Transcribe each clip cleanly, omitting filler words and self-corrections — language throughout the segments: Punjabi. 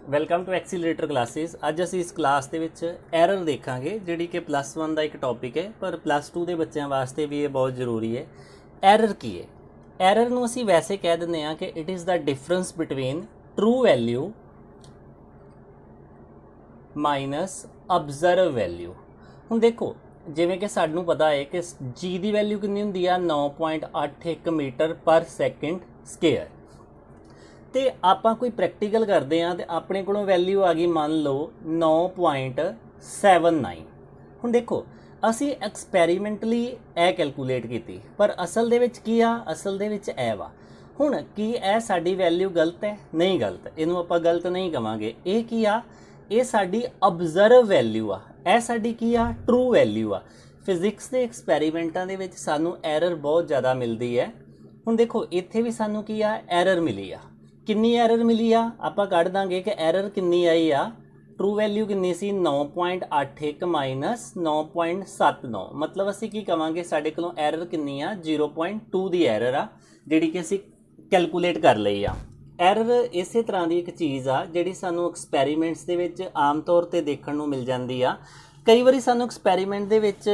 Welcome to ਐਕਸੀਲਰੇਟਰ classes. ਅੱਜ ਅਸੀਂ ਇਸ ਕਲਾਸ ਦੇ ਵਿੱਚ ਐਰਰ ਦੇਖਾਂਗੇ, ਜਿਹੜੀ ਕਿ +1 ਦਾ ਇੱਕ ਟੌਪਿਕ ਹੈ, ਪਰ +2 ਦੇ ਬੱਚਿਆਂ ਵਾਸਤੇ ਵੀ ਇਹ ਬਹੁਤ ਜ਼ਰੂਰੀ ਹੈ। ਐਰਰ ਕੀ ਹੈ? ਐਰਰ ਨੂੰ ਅਸੀਂ ਵੈਸੇ ਕਹਿ ਦਿੰਦੇ ਹਾਂ ਕਿ it is the difference between true value minus observe value. ਹੁਣ ਦੇਖੋ, ਜਿਵੇਂ ਕਿ ਸਾਨੂੰ ਪਤਾ ਹੈ ਕਿ ਜੀ ਦੀ ਵੈਲਿਊ ਕਿੰਨੀ ਹੁੰਦੀ ਆ 9.81 ਮੀਟਰ ਪਰ ਸੈਕਿੰਡ ਸਕੁਅਰ। तो आपां कोई प्रैक्टिकल करते हैं तो अपने को वैल्यू आ गई, मान लो 9.79। हुण देखो, असी एक्सपैरीमेंटली ए कैलकुलेट की, पर असल दे विच की आ, असल दे विच ए वा। हुण की ए साडी वैल्यू गलत है? नहीं गलत, इनू आपां गलत नहीं कवांगे। ये की आ, ये साडी ऑब्जर्व वैल्यू आ, ए साडी की आ ट्रू वैल्यू आ। फिजिक्स के एक्सपैरीमेंटां दे विच सानू एरर बहुत ज़्यादा मिलती है। हुण देखो, इत्थे भी सानू की आ, एरर मिली आ। किन्नी एरर मिली आ, आपां कढ दांगे कि एरर किन्नी आई आ। ट्रू वैल्यू किन्नी सी 9.81 माइनस 9.79, मतलब असी की कवांगे साडे कोलों error Kinni uh 0.2 the error आ, जिहड़ी कि असी कैलकुलेट कर लई आ। एरर इस तरह की एक चीज़ आ जिहड़ी सानू एक्सपैरीमेंट्स दे विच आम तौर ते देखण नूं मिल जांदी आ। कई बारी सानू एक्सपैरीमेंट दे विच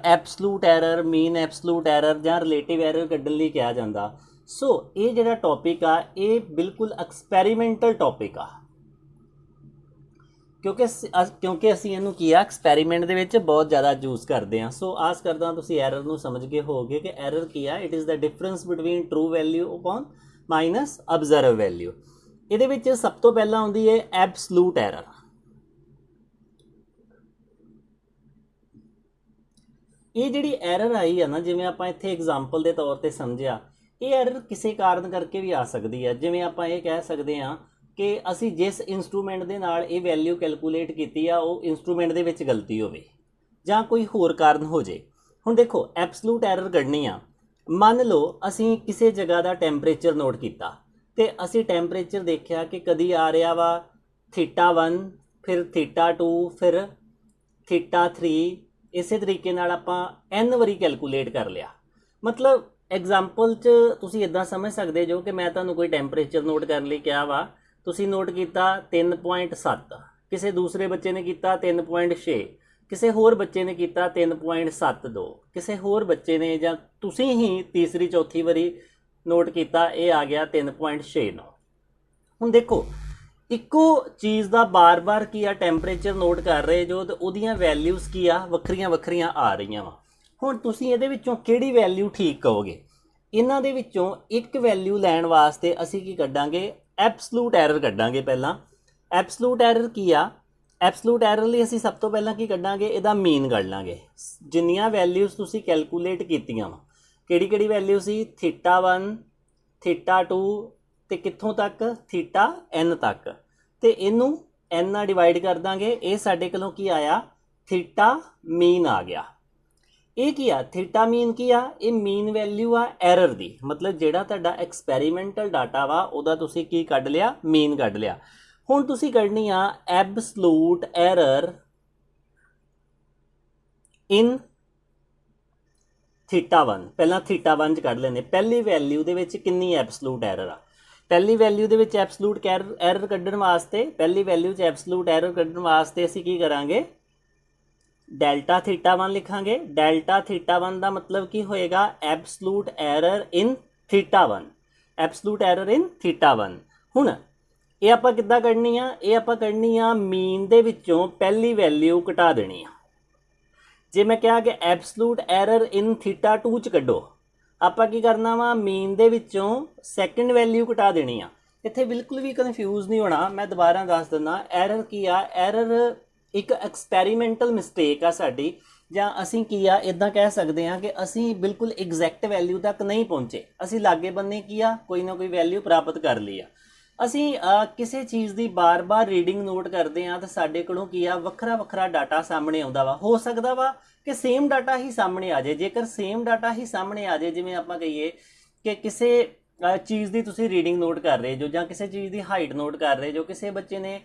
absolute error, mean absolute error जां रिलेटिव एरर कड्ढण लई कहा जांदा। सो ये जिहड़ा टॉपिक आ, ये बिल्कुल एक्सपैरीमेंटल टॉपिक आ, क्योंकि असी इहनूं की आ एक्सपैरीमेंट दे विच बहुत ज़्यादा यूज़ करते हैं। सो आस करदा तुसीं एरर नूं समझ गए होगे कि एरर की आ, it is the difference between true value upon minus observe value. इहदे विच सब तो पहला आउंदी है एब्सलूट एरर। ये जिहड़ी एरर आई है ना, जिवें आपां इत्थे एग्जाम्पल के तौर पर समझिया, ये एरर किसी कारण करके भी आ सकती है। जिवें आपां ये कह सकते हैं कि असी जिस इंस्ट्रूमेंट के नाल ये वैल्यू कैलकुलेट की आ, वो इंस्ट्रूमेंट दे विच गलती होवे जां कोई होर कारण हो जाए। हुण देखो, एब्सलूट एरर कढनी आ, मान लो असी किसी जगह का टैंपरेचर नोट किया, तो असी टैंपरेचर देखा कि कदी आ रहा वा θ1, फिर θ2, फिर θ3। इस तरीके नाल आपां n वारी कैलकुलेट कर लिया। मतलब एग्जाम्पल च तुसीं इदां समझ सकते जो कि मैं तुहानूं कोई टैंपरेचर नोट करने लई कहा वा, तुसीं नोट किया 3.7, किसी दूसरे बच्चे ने किया 3.6, किसी होर बच्चे ने किया 3.72, किसी होर बच्चे ने जां तुसीं ही तीसरी चौथी वारी नोट किया, ये आ गया 3.69। हुण देखो, इक्को चीज़ का बार बार की आ टैंपरेचर नोट कर रहे जो, तो उहदियां वैल्यूज़ की आ वक्रियां वक्रियां आ रही वा। हुण तुसीं इहदे विच्चों किहड़ी वैल्यू ठीक कहोगे? इन्हां दे विच्चों एक वैल्यू लैण वास्ते असीं की कड्डांगे, एब्सलूट एरर कड्डांगे। पहलां एब्सलूट एरर की आ, एब्सलूट एरर लई असीं सब तो पहलां की कड्डांगे, इहदा मीन कढ लांगे। जिन्नियां वैल्यूज़ तुसीं कैलकुलेट कीतियां वा, किहड़ी वैल्यू सी θ1, θ2 ते कित्थों तक θn तक, ते इनू n नाल डिवाइड कर दांगे। ये साडे कोलों की आया θ मीन आ गया। ये की आ θ मीन की आ, ये मीन वैल्यू आ एरर दी, मतलब जिहड़ा तुहाडा एक्सपैरीमेंटल डाटा वा उहदा तुसीं की कढ लिया, मीन कढ लिया। हुण तुसीं कढनी आ एब्सलूट एरर इन θ1। पहलां θ1 च कढ लैंदे, पहली वैल्यू दे विच किन्नी एब्सलूट एरर आ। पहली वैल्यू दे विच एब्सलूट एरर कढण वास्ते, पहली वैल्यू च एब्सलूट एरर कढण वास्ते असीं की करांगे, डेल्टा θ1 लिखांगे। डेल्टा θ1 का मतलब की होएगा absolute error in θ1, absolute error in θ1। हुण ये आपां किद्दां कढनी आ, ये आपां कढनी आ मीन दे विच्चों पहली वैल्यू घटा देनी आ। जे मैं कहा कि एब्सलूट एरर इन θ2 च कढो, आपां की करना वा, मीन दे विच्चों सैकेंड वैल्यू घटा देनी आ। इत्थे बिल्कुल भी कन्फ्यूज़ नहीं होना, मैं दोबारा दस दिंदा। एरर की आ, एरर एक एक्सपैरीमेंटल मिसटेक आ साडी, जां असीं की आ इदां कह सकते हैं कि असीं बिल्कुल एग्जैक्ट वैल्यू तक नहीं पहुँचे। असीं लागे बन्ने की आ कोई ना कोई वैल्यू प्राप्त कर ली आ। असीं किसी चीज़ की बार बार रीडिंग नोट करते हैं तो साडे कोलों की आ वखरा वखरा डाटा सामने आउंदा वा। हो सकदा वा कि सेम डाटा ही सामने आ जाए। जेकर सेम डाटा ही सामने आ जाए, जिवें आपां कहिए कि किसी चीज़ की तुसीं रीडिंग नोट कर रहे जो, जां किसी चीज़ की हाइट नोट कर रहे जो, किसी बच्चे ने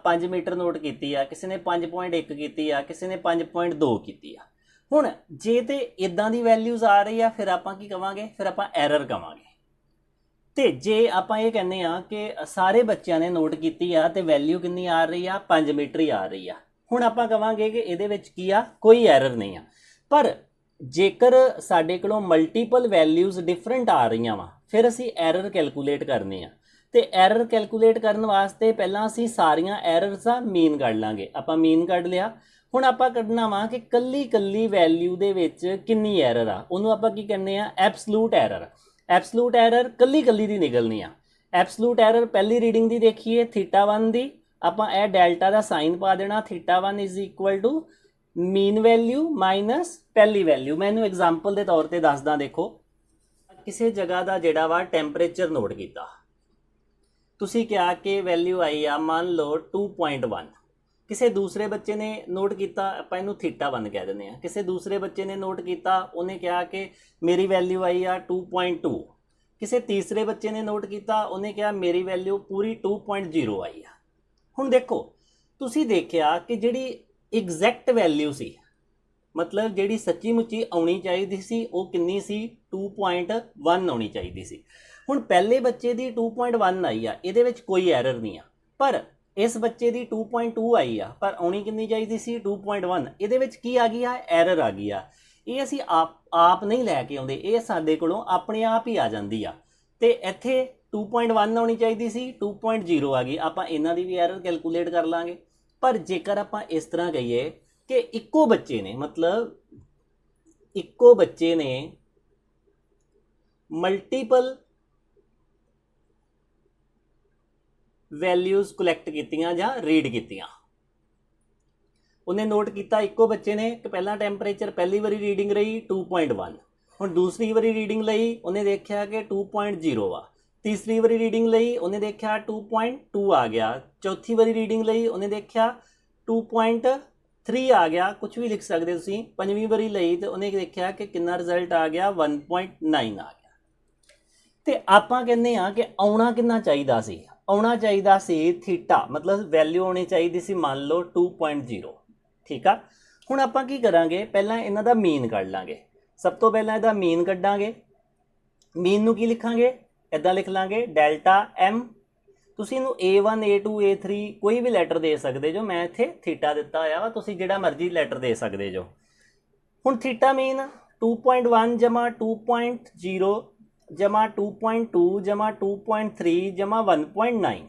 5 मीटर नोट की आ, किसी ने 5.1 की आ, किसी ने 5.2 की आ। हुण जे ते इदां दी वैल्यूज़ आ रही आ, फिर आपां की कवांगे, फिर आपां एरर कवांगे। ਤੇ ਜੇ ਆਪਾਂ ਇਹ ਕਹਿੰਦੇ ਆ ਕਿ ਸਾਰੇ ਬੱਚਿਆਂ ਨੇ ਨੋਟ ਕੀਤੀ ਆ ਤੇ ਵੈਲਿਊ ਕਿੰਨੀ ਆ ਰਹੀ ਆ 5 ਮੀਟਰ ਹੀ ਆ ਰਹੀ ਆ, ਹੁਣ ਆਪਾਂ ਕਵਾਂਗੇ ਕਿ ਇਹਦੇ ਵਿੱਚ ਕੀ ਆ, ਕੋਈ ਐਰਰ ਨਹੀਂ ਆ। ਪਰ ਜੇਕਰ ਸਾਡੇ ਕੋਲੋਂ ਮਲਟੀਪਲ ਵੈਲਿਊਜ਼ ਡਿਫਰੈਂਟ ਆ ਰਹੀਆਂ ਵਾ, ਫਿਰ ਅਸੀਂ ਐਰਰ ਕੈਲਕੂਲੇਟ ਕਰਨੇ ਆ। ਤੇ ਐਰਰ ਕੈਲਕੂਲੇਟ ਕਰਨ ਵਾਸਤੇ ਪਹਿਲਾਂ ਅਸੀਂ ਸਾਰੀਆਂ ਐਰਰਸ ਦਾ ਮੀਨ ਕੱਢ ਲਾਂਗੇ। ਆਪਾਂ ਮੀਨ ਕੱਢ ਲਿਆ, ਹੁਣ ਆਪਾਂ ਕੱਢਣਾ ਵਾ ਕਿ ਕੱਲੀ ਕੱਲੀ ਵੈਲਿਊ ਦੇ ਵਿੱਚ ਕਿੰਨੀ ਐਰਰ ਆ, ਉਹਨੂੰ ਆਪਾਂ ਕੀ ਕਹਿੰਦੇ ਆ, ਐਬਸਲੂਟ ਐਰਰ। ਐਬਸਲੂਟ ਐਰਰ ਕੱਲੀ ਕੱਲੀ ਦੀ ਨਿਕਲਣੀ ਆ। ਐਬਸਲੂਟ ਐਰਰ ਪਹਿਲੀ ਰੀਡਿੰਗ ਦੀ ਦੇਖੀਏ θ1 ਦੀ, ਆਪਾਂ ਇਹ ਡੈਲਟਾ ਦਾ ਸਾਈਨ ਪਾ ਦੇਣਾ, θ1 is equal to mean value minus ਪਹਿਲੀ ਵੈਲਿਊ। ਮੈਂ ਇਹਨੂੰ ਐਗਜ਼ਾਮਪਲ ਦੇ ਤੌਰ ਤੇ ਦੱਸਦਾ। ਦੇਖੋ ਕਿਸੇ ਜਗ੍ਹਾ ਦਾ ਜਿਹੜਾ ਵਾ ਟੈਂਪਰੇਚਰ ਨੋਟ ਕੀਤਾ, ਤੁਸੀਂ ਕਿਹਾ ਕਿ ਵੈਲਿਊ ਆਈ ਆ ਮੰਨ ਲਓ 2.1। ਕਿਸੇ ਦੂਸਰੇ ਬੱਚੇ ਨੇ ਨੋਟ ਕੀਤਾ, ਆਪਾਂ ਇਹਨੂੰ θ1 ਕਹਿ ਦਿੰਦੇ ਆ। ਕਿਸੇ ਦੂਸਰੇ ਬੱਚੇ ਨੇ ਨੋਟ ਕੀਤਾ, ਉਹਨੇ ਕਿਹਾ ਕਿ ਮੇਰੀ ਵੈਲਿਊ ਆਈ ਆ 2.2। ਕਿਸੇ ਤੀਸਰੇ ਬੱਚੇ ਨੇ ਨੋਟ ਕੀਤਾ, ਉਹਨੇ ਕਿਹਾ ਮੇਰੀ ਵੈਲਿਊ ਪੂਰੀ 2.0 ਆਈ ਆ। ਹੁਣ ਦੇਖੋ ਤੁਸੀਂ ਦੇਖਿਆ ਕਿ ਜਿਹੜੀ ਐਗਜ਼ੈਕਟ ਵੈਲਿਊ ਸੀ, ਮਤਲਬ ਜਿਹੜੀ ਸੱਚੀ ਮੁੱਚੀ ਆਉਣੀ ਚਾਹੀਦੀ ਸੀ, ਉਹ ਕਿੰਨੀ ਸੀ, 2.1 ਆਉਣੀ ਚਾਹੀਦੀ ਸੀ। ਹੁਣ ਪਹਿਲੇ ਬੱਚੇ ਦੀ 2.1 ਆਈ ਆ, ਇਹਦੇ ਵਿੱਚ ਕੋਈ ਐਰਰ ਨਹੀਂ ਆ। ਪਰ ਇਸ ਬੱਚੇ ਦੀ 2.2 ਆਈ ਆ, ਪਰ ਆਉਣੀ ਕਿੰਨੀ ਚਾਹੀਦੀ ਸੀ, 2.1। ਇਹਦੇ ਵਿੱਚ ਕੀ ਆ ਗਈ ਆ, ਐਰਰ ਆ ਗਈ ਆ। ਇਹ ਅਸੀਂ ਆਪ ਨਹੀਂ ਲੈ ਕੇ ਆਉਂਦੇ, ਇਹ ਸਾਡੇ ਕੋਲੋਂ ਆਪਣੇ ਆਪ ਹੀ ਆ ਜਾਂਦੀ ਆ। ਤੇ ਇੱਥੇ 2.1 ਆਉਣੀ ਚਾਹੀਦੀ ਸੀ, 2.0 ਆ ਗਈ। ਆਪਾਂ ਇਹਨਾਂ ਦੀ ਵੀ ਐਰਰ ਕੈਲਕੂਲੇਟ ਕਰ ਲਾਂਗੇ। ਪਰ ਜੇਕਰ ਆਪਾਂ ਇਸ ਤਰ੍ਹਾਂ ਕਹੀਏ ਕਿ ਇੱਕੋ ਬੱਚੇ ਨੇ, ਮਤਲਬ ਇੱਕੋ ਬੱਚੇ ਨੇ ਮਲਟੀਪਲ ਵੈਲਿਊਜ਼ ਕਲੈਕਟ ਕੀਤੀਆਂ ਜਾਂ ਰੀਡ ਕੀਤੀਆਂ, ਉਹਨੇ ਨੋਟ ਕੀਤਾ ਇੱਕੋ ਬੱਚੇ ਨੇ ਕਿ ਪਹਿਲਾ ਟੈਂਪਰੇਚਰ ਪਹਿਲੀ ਵਾਰੀ ਰੀਡਿੰਗ ਰਹੀ 2.1, ਹੁਣ ਦੂਸਰੀ ਵਾਰੀ ਰੀਡਿੰਗ ਲਈ ਉਹਨੇ ਦੇਖਿਆ ਕਿ 2.0 ਆ, ਤੀਸਰੀ ਵਾਰੀ ਰੀਡਿੰਗ ਲਈ ਉਹਨੇ ਦੇਖਿਆ 2.2 ਆ ਗਿਆ, ਚੌਥੀ ਵਾਰੀ ਰੀਡਿੰਗ ਲਈ ਉਹਨੇ ਦੇਖਿਆ 2.3 ਆ ਗਿਆ, ਕੁਝ ਵੀ ਲਿਖ ਸਕਦੇ ਤੁਸੀਂ। ਪੰਜਵੀਂ ਵਾਰੀ ਲਈ ਤੇ ਉਹਨੇ ਦੇਖਿਆ ਕਿ ਕਿੰਨਾ ਰਿਜ਼ਲਟ ਆ ਗਿਆ, 1.9 ਆ ਗਿਆ। ਤੇ ਆਪਾਂ ਕਹਿੰਦੇ ਆ ਕਿ ਆਉਣਾ ਕਿੰਨਾ ਚਾਹੀਦਾ ਸੀ, ਆਉਣਾ ਚਾਹੀਦਾ ਸੀ ਥੀਟਾ, ਮਤਲਬ ਵੈਲਿਊ ਆਉਣੀ ਚਾਹੀਦੀ ਸੀ ਮੰਨ ਲਓ 2.0। ਠੀਕ ਆ, ਹੁਣ ਆਪਾਂ ਕੀ ਕਰਾਂਗੇ, ਪਹਿਲਾਂ ਇਹਨਾਂ ਦਾ ਮੀਨ ਕੱਢ ਲਾਂਗੇ। ਸਭ ਤੋਂ ਪਹਿਲਾਂ ਇਹਦਾ ਮੀਨ ਕੱਢਾਂਗੇ। ਮੀਨ ਨੂੰ ਕੀ ਲਿਖਾਂਗੇ, ਇੱਦਾਂ ਲਿਖ ਲਾਂਗੇ ਡੈਲਟਾ m। ਤੁਸੀਂ ਇਹਨੂੰ a1 a2 a3 ਕੋਈ ਵੀ ਲੈਟਰ ਦੇ ਸਕਦੇ ਜੋ, ਮੈਂ ਇੱਥੇ ਥੀਟਾ ਦਿੱਤਾ ਹੋਇਆ ਵਾ, ਤੁਸੀਂ ਜਿਹੜਾ ਮਰਜ਼ੀ ਲੈਟਰ ਦੇ ਸਕਦੇ ਜੋ। ਹੁਣ ਥੀਟਾ ਮੀਨ 2.1 ਜਮਾ 2.0 ਜਮਾ 2.2 ਜਮਾ 2.3 ਜਮਾ 1.9,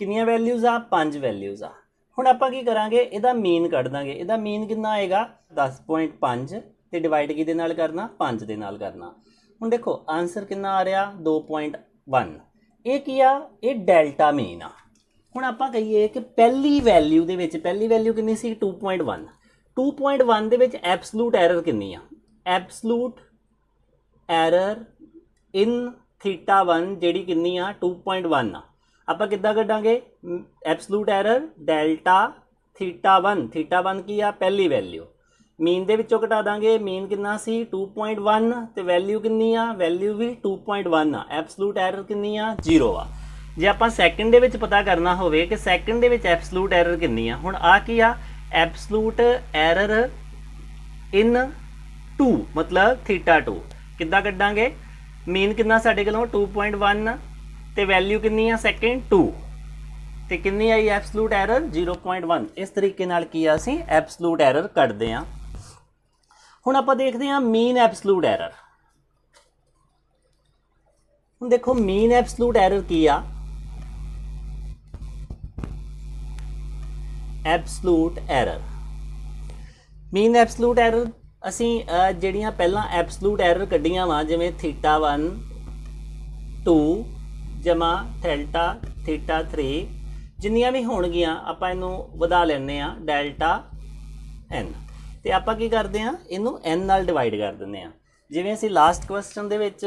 ਕਿੰਨੀਆਂ ਵੈਲਿਊਜ਼ ਆ, 5 ਵੈਲਿਊਜ਼ ਆ। ਹੁਣ ਆਪਾਂ ਕੀ ਕਰਾਂਗੇ, ਇਹਦਾ ਮੀਨ ਕੱਢ ਦਾਂਗੇ। ਇਹਦਾ ਮੀਨ ਕਿੰਨਾ ਆਏਗਾ, 10.5 ਤੇ ਡਿਵਾਈਡ ਕਿਹਦੇ ਨਾਲ ਕਰਨਾ, 5 ਦੇ ਨਾਲ ਕਰਨਾ। ਹੁਣ ਦੇਖੋ ਆਨਸਰ ਕਿੰਨਾ ਆ ਰਿਹਾ, 2.1। ਇਹ ਕੀ ਆ, ਇਹ ਡੈਲਟਾ ਮੀਨ ਆ। ਹੁਣ ਆਪਾਂ ਕਹੀਏ ਕਿ ਪਹਿਲੀ ਵੈਲਿਊ ਦੇ ਵਿੱਚ, ਪਹਿਲੀ ਵੈਲਿਊ ਕਿੰਨੀ ਸੀ, 2.1। 2.1 ਦੇ ਵਿੱਚ ਐਬਸਲੂਟ ਐਰਰ ਕਿੰਨੀ ਆ, ਐਬਸਲੂਟ ਐਰਰ ਇਨ θ1 ਜਿਹੜੀ ਕਿੰਨੀ ਆ, 2.1 ਆ। ਆਪਾਂ ਕਿੱਦਾਂ ਕੱਢਾਂਗੇ, ਐਬਸਲੂਟ ਐਰਰ ਡੈਲਟਾ θ1। θ1 ਕੀ ਆ, ਪਹਿਲੀ ਵੈਲਿਊ, ਮੀਨ ਦੇ ਵਿੱਚੋਂ ਘਟਾ ਦਾਂਗੇ। ਮੀਨ ਕਿੰਨਾ ਸੀ, 2.1 ਤੇ ਵੈਲਿਊ ਕਿੰਨੀ ਆ, ਵੈਲਿਊ ਵੀ 2.1 ਆ। ਐਬਸਲੂਟ ਐਰਰ ਕਿੰਨੀ ਆ, 0 ਆ। ਜੇ ਆਪਾਂ ਸੈਕਿੰਡ ਦੇ ਵਿੱਚ ਪਤਾ ਕਰਨਾ ਹੋਵੇ ਕਿ ਸੈਕਿੰਡ ਦੇ ਵਿੱਚ ਐਬਸਲੂਟ ਐਰਰ ਕਿੰਨੀ ਆ, ਹੁਣ ਆ ਕੀ ਆ, ਐਬਸਲੂਟ ਐਰਰ ਇਨ 2 ਮਤਲਬ θ2। ਕਿੱਦਾਂ ਕੱਢਾਂਗੇ, ਮੀਨ ਕਿੰਨਾ ਸਾਡੇ ਕੋਲੋਂ 2.1 ਤੇ ਵੈਲਿਊ ਕਿੰਨੀ ਆ ਸੈਕਿੰਡ 2 ਤੇ ਕਿੰਨੀ ਆਈ ਐਬਸਲੂਟ ਐਰਰ 0.1। ਇਸ ਤਰੀਕੇ ਨਾਲ ਕੀ ਆ, ਅਸੀਂ ਐਬਸਲੂਟ ਐਰਰ ਕੱਢਦੇ ਆ। ਹੁਣ ਆਪਾਂ ਦੇਖਦੇ ਹਾਂ ਮੀਨ ਐਬਸਲੂਟ ਐਰਰ। ਹੁਣ ਦੇਖੋ ਮੀਨ ਐਬਸਲੂਟ ਐਰਰ ਕੀ ਆ, ਐਬਸਲੂਟ ਐਰਰ, ਮੀਨ ਐਬਸਲੂਟ ਐਰਰ ਅਸੀਂ ਜਿਹੜੀਆਂ ਪਹਿਲਾਂ ਐਬਸਲੂਟ ਐਰਰ ਕੱਢੀਆਂ ਵਾ, ਜਿਵੇਂ θ1 2 ਜਮਾ ਡੈਲਟਾ θ3, ਜਿੰਨੀਆਂ ਵੀ ਹੋਣਗੀਆਂ ਆਪਾਂ ਇਹਨੂੰ ਵਧਾ ਲੈਂਦੇ ਆ ਡੈਲਟਾ n ਤੇ ਆਪਾਂ ਕੀ ਕਰਦੇ ਆ, ਇਹਨੂੰ n ਨਾਲ ਡਿਵਾਈਡ ਕਰ ਦਿੰਦੇ ਆ। ਜਿਵੇਂ ਅਸੀਂ ਲਾਸਟ ਕੁਐਸਚਨ ਦੇ ਵਿੱਚ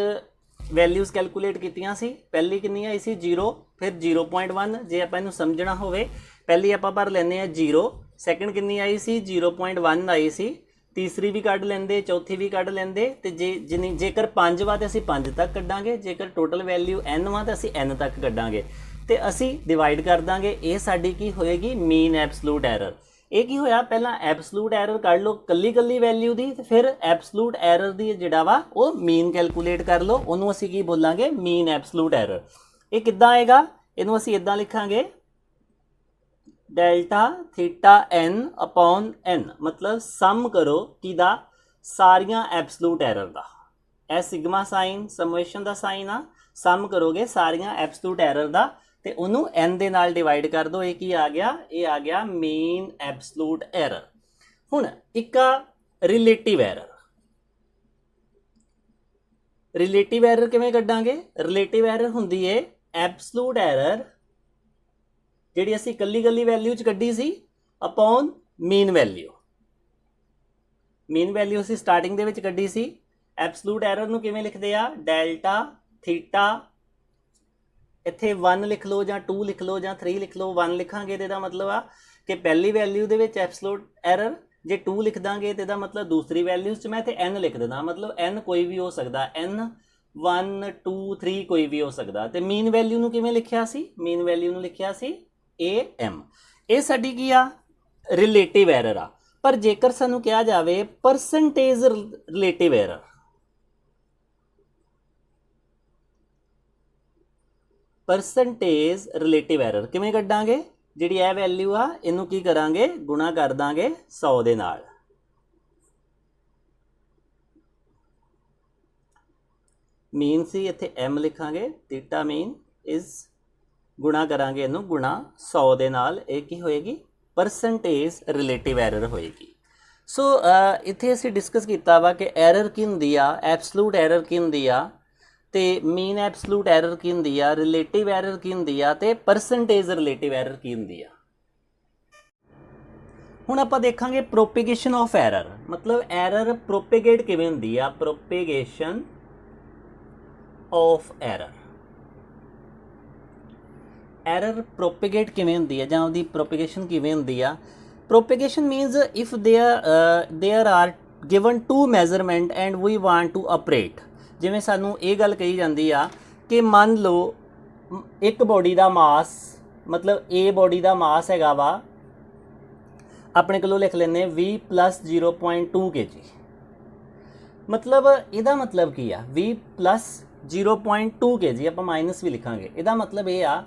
ਵੈਲਿਊਜ਼ ਕੈਲਕੂਲੇਟ ਕੀਤੀਆਂ ਸੀ, ਪਹਿਲੀ ਕਿੰਨੀ ਆਈ ਸੀ 0, ਫਿਰ 0.1। ਜੇ ਆਪਾਂ ਇਹਨੂੰ ਸਮਝਣਾ ਹੋਵੇ, ਪਹਿਲੀ ਆਪਾਂ ਭਰ ਲੈਂਦੇ ਆ 0, ਸੈਕਿੰਡ ਕਿੰਨੀ ਆਈ ਸੀ 0.1 ਆਈ ਸੀ, ਤੀਸਰੀ ਵੀ ਕੱਢ ਲੈਂਦੇ, ਚੌਥੀ ਵੀ ਕੱਢ ਲੈਂਦੇ ਤੇ ਜੇਕਰ 5 ਵਾ ਤਾਂ ਅਸੀਂ 5 ਤੱਕ ਕੱਢਾਂਗੇ, ਜੇਕਰ ਟੋਟਲ ਵੈਲਿਊ n ਵਾ ਤਾਂ ਅਸੀਂ n ਤੱਕ ਕੱਢਾਂਗੇ ਤੇ ਅਸੀਂ ਡਿਵਾਈਡ ਕਰ ਦਾਂਗੇ। ਇਹ ਸਾਡੀ ਕੀ ਹੋਏਗੀ, ਮੀਨ ਐਬਸਲੂਟ ਐਰਰ। ਇਹ ਕੀ ਹੋਇਆ, ਪਹਿਲਾਂ ਐਬਸਲੂਟ ਐਰਰ ਕੱਢ ਲਓ ਕੱਲੀ ਕੱਲੀ ਵੈਲਿਊ ਦੀ, ਤੇ ਫਿਰ ਐਬਸਲੂਟ ਐਰਰ ਦੀ ਜਿਹੜਾ ਵਾ ਉਹ ਮੀਨ ਕੈਲਕੂਲੇਟ ਕਰ ਲਓ, ਉਹਨੂੰ ਅਸੀਂ ਕੀ ਬੋਲਾਂਗੇ, ਮੀਨ ਐਬਸਲੂਟ ਐਰਰ। ਇਹ ਕਿੱਦਾਂ ਆਏਗਾ, ਇਹਨੂੰ ਅਸੀਂ ਇਦਾਂ ਲਿਖਾਂਗੇ delta theta n upon n, ਮਤਲਬ ਸਮ ਕਰੋ ਕਿਹਦਾ, ਸਾਰੀਆਂ ਐਬਸਲੂਟ ਐਰਰ ਦਾ। ਇਹ ਸਿਗਮਾ ਸਾਈਨ ਸਮੇਸ਼ਨ ਦਾ ਸਾਈਨ ਆ, ਸਮ ਕਰੋਗੇ ਸਾਰੀਆਂ ਐਬਸਲੂਟ ਐਰਰ ਦਾ ਤੇ ਉਹਨੂੰ n ਦੇ ਨਾਲ ਡਿਵਾਈਡ ਕਰ ਦਿਓ। ਇਹ ਕੀ ਆ ਗਿਆ, ਇਹ ਆ ਗਿਆ ਮੀਨ ਐਬਸਲੂਟ ਐਰਰ। ਹੁਣ ਇੱਕ ਆ ਰਿਲੇਟਿਵ ਐਰਰ। ਰਿਲੇਟਿਵ ਐਰਰ ਕਿਵੇਂ ਕੱਢਾਂਗੇ, ਰਿਲੇਟਿਵ ਐਰਰ ਹੁੰਦੀ ਏ ਐਬਸਲੂਟ ਐਰਰ ਜਿਹੜੀ ਅਸੀਂ ਕੱਲੀ ਕੱਲੀ ਵੈਲਿਊ ਚ ਕੱਢੀ ਸੀ ਅਪੋਨ ਮੀਨ ਵੈਲਿਊ। ਮੀਨ ਵੈਲਿਊ ਅਸੀਂ ਸਟਾਰਟਿੰਗ ਦੇ ਵਿੱਚ ਕੱਢੀ ਸੀ। ਐਬਸਲੂਟ ਐਰਰ ਨੂੰ ਕਿਵੇਂ ਲਿਖਦੇ ਆ, ਡੈਲਟਾ ਥੀਟਾ, ਇੱਥੇ 1 ਲਿਖ ਲਓ ਜਾਂ 2 ਲਿਖ ਲਓ ਜਾਂ 3 ਲਿਖ ਲਓ। 1 ਲਿਖਾਂਗੇ ਤੇ ਇਹਦਾ ਮਤਲਬ ਆ ਕਿ ਪਹਿਲੀ ਵੈਲਿਊ ਦੇ ਵਿੱਚ ਐਬਸਲੂਟ ਐਰਰ, ਜੇ 2 ਲਿਖ ਦਾਂਗੇ ਤੇ ਇਹਦਾ ਮਤਲਬ ਦੂਸਰੀ ਵੈਲਿਊ 'ਚ ਮੈਂ ਇੱਥੇ n ਲਿਖ ਦਿੰਦਾ, ਮਤਲਬ n ਕੋਈ ਵੀ ਹੋ ਸਕਦਾ, n 1 2 3 ਕੋਈ ਵੀ ਹੋ ਸਕਦਾ। ਤੇ ਮੀਨ ਵੈਲਿਊ ਨੂੰ ਕਿਵੇਂ ਲਿਖਿਆ ਸੀ, ਮੀਨ ਵੈਲਿਊ ਨੂੰ ਲਿਖਿਆ ਸੀ am। ਇਹ ਸਾਡੀ ਕੀ ਆ, ਰਿਲੇਟਿਵ ਐਰਰ ਆ। ਪਰ ਜੇਕਰ ਸਾਨੂੰ ਕਿਹਾ ਜਾਵੇ percentage relative error, percentage relative error ਕਿਵੇਂ ਕੱਢਾਂਗੇ, ਜਿਹੜੀ ਇਹ ਵੈਲਿਊ ਆ ਇਹਨੂੰ ਕੀ ਕਰਾਂਗੇ, ਗੁਣਾ ਕਰ ਦਾਂਗੇ 100 ਦੇ ਨਾਲ। ਮੀਨ ਸੀ ਇੱਥੇ m ਲਿਖਾਂਗੇ, ਥੀਟਾ ਮੀਨ ਇਜ਼, ਗੁਣਾ ਕਰਾਂਗੇ ਇਹਨੂੰ ਗੁਣਾ 100 ਦੇ ਨਾਲ। ਇਹ ਕੀ ਹੋਏਗੀ, ਪਰਸੈਂਟੇਜ ਰਿਲੇਟਿਵ ਐਰਰ ਹੋਏਗੀ। ਸੋ ਇੱਥੇ ਅਸੀਂ ਡਿਸਕਸ ਕੀਤਾ ਵਾ ਕਿ ਐਰਰ ਕੀ ਹੁੰਦੀ ਆ, ਐਬਸਲੂਟ ਐਰਰ ਕੀ ਹੁੰਦੀ ਆ, ਤੇ ਮੀਨ ਐਬਸਲੂਟ ਐਰਰ ਕੀ ਹੁੰਦੀ ਆ, ਰਿਲੇਟਿਵ ਐਰਰ ਕੀ ਹੁੰਦੀ ਆ, ਤੇ ਪਰਸੈਂਟੇਜ ਰਿਲੇਟਿਵ ਐਰਰ ਕੀ ਹੁੰਦੀ ਆ। ਹੁਣ ਆਪਾਂ ਦੇਖਾਂਗੇ ਪ੍ਰੋਪੇਗੇਸ਼ਨ ਆਫ ਐਰਰ, ਮਤਲਬ ਐਰਰ ਪ੍ਰੋਪੇਗੇਟ ਕਿਵੇਂ ਹੁੰਦੀ ਆ, propagation of error. Error propagate ਕਿਵੇਂ ਹੁੰਦੀ ਹੈ ਜਾਂ ਉਹਦੀ ਪ੍ਰੋਪੇਗੇਸ਼ਨ ਕਿਵੇਂ ਹੁੰਦੀ ਆ। Propagation means if there are given two measurement and we want to operate. ਜਿਵੇਂ ਸਾਨੂੰ ਇਹ ਗੱਲ ਕਹੀ ਜਾਂਦੀ ਆ ਕਿ ਮੰਨ ਲਓ ਇੱਕ ਬੋਡੀ ਦਾ ਮਾਸ, ਮਤਲਬ A ਬੋਡੀ ਦਾ ਮਾਸ ਹੈਗਾ ਵਾ, ਆਪਣੇ ਕੋਲੋਂ ਲਿਖ ਲੈਂਦੇ 20 + 0.2 kg। ਮਤਲਬ ਇਹਦਾ ਮਤਲਬ ਕੀ ਆ, 20 + 0.2 kg, ਆਪਾਂ ਮਾਈਨਸ ਵੀ ਲਿਖਾਂਗੇ। ਇਹਦਾ ਮਤਲਬ ਇਹ ਆ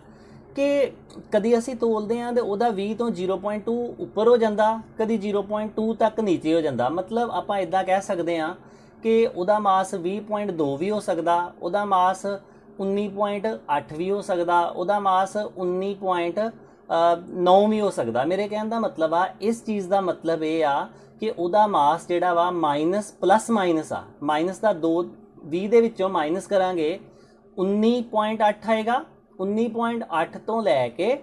ਕਿ ਕਦੀ ਅਸੀਂ ਤੋਲਦੇ ਹਾਂ ਤੇ ਉਹਦਾ 20 ਤੋਂ 0.2 ਉੱਪਰ ਹੋ ਜਾਂਦਾ, ਕਦੀ 0.2 ਤੱਕ ਨੀਚੇ ਹੋ ਜਾਂਦਾ। ਮਤਲਬ ਆਪਾਂ ਇਦਾਂ ਕਹਿ ਸਕਦੇ ਹਾਂ ਕਿ ਉਹਦਾ ਮਾਸ 20.2 ਵੀ ਹੋ ਸਕਦਾ, ਉਹਦਾ ਮਾਸ 19.8 ਵੀ ਹੋ ਸਕਦਾ, ਉਹਦਾ ਮਾਸ 19.9 ਵੀ ਹੋ ਸਕਦਾ। ਮੇਰੇ ਕਹਿਣ ਦਾ ਮਤਲਬ ਆ, ਇਸ ਚੀਜ਼ ਦਾ ਮਤਲਬ ਇਹ ਆ ਕਿ ਉਹਦਾ ਮਾਸ ਜਿਹੜਾ ਵਾ ਮਾਈਨਸ ਪਲੱਸ ਮਾਈਨਸ ਆ, ਮਾਈਨਸ ਦਾ 20 ਦੇ ਵਿੱਚੋਂ ਮਾਈਨਸ ਕਰਾਂਗੇ 19.8 ਆਏਗਾ। 19.8 ਤੋਂ ਲੈ ਕੇ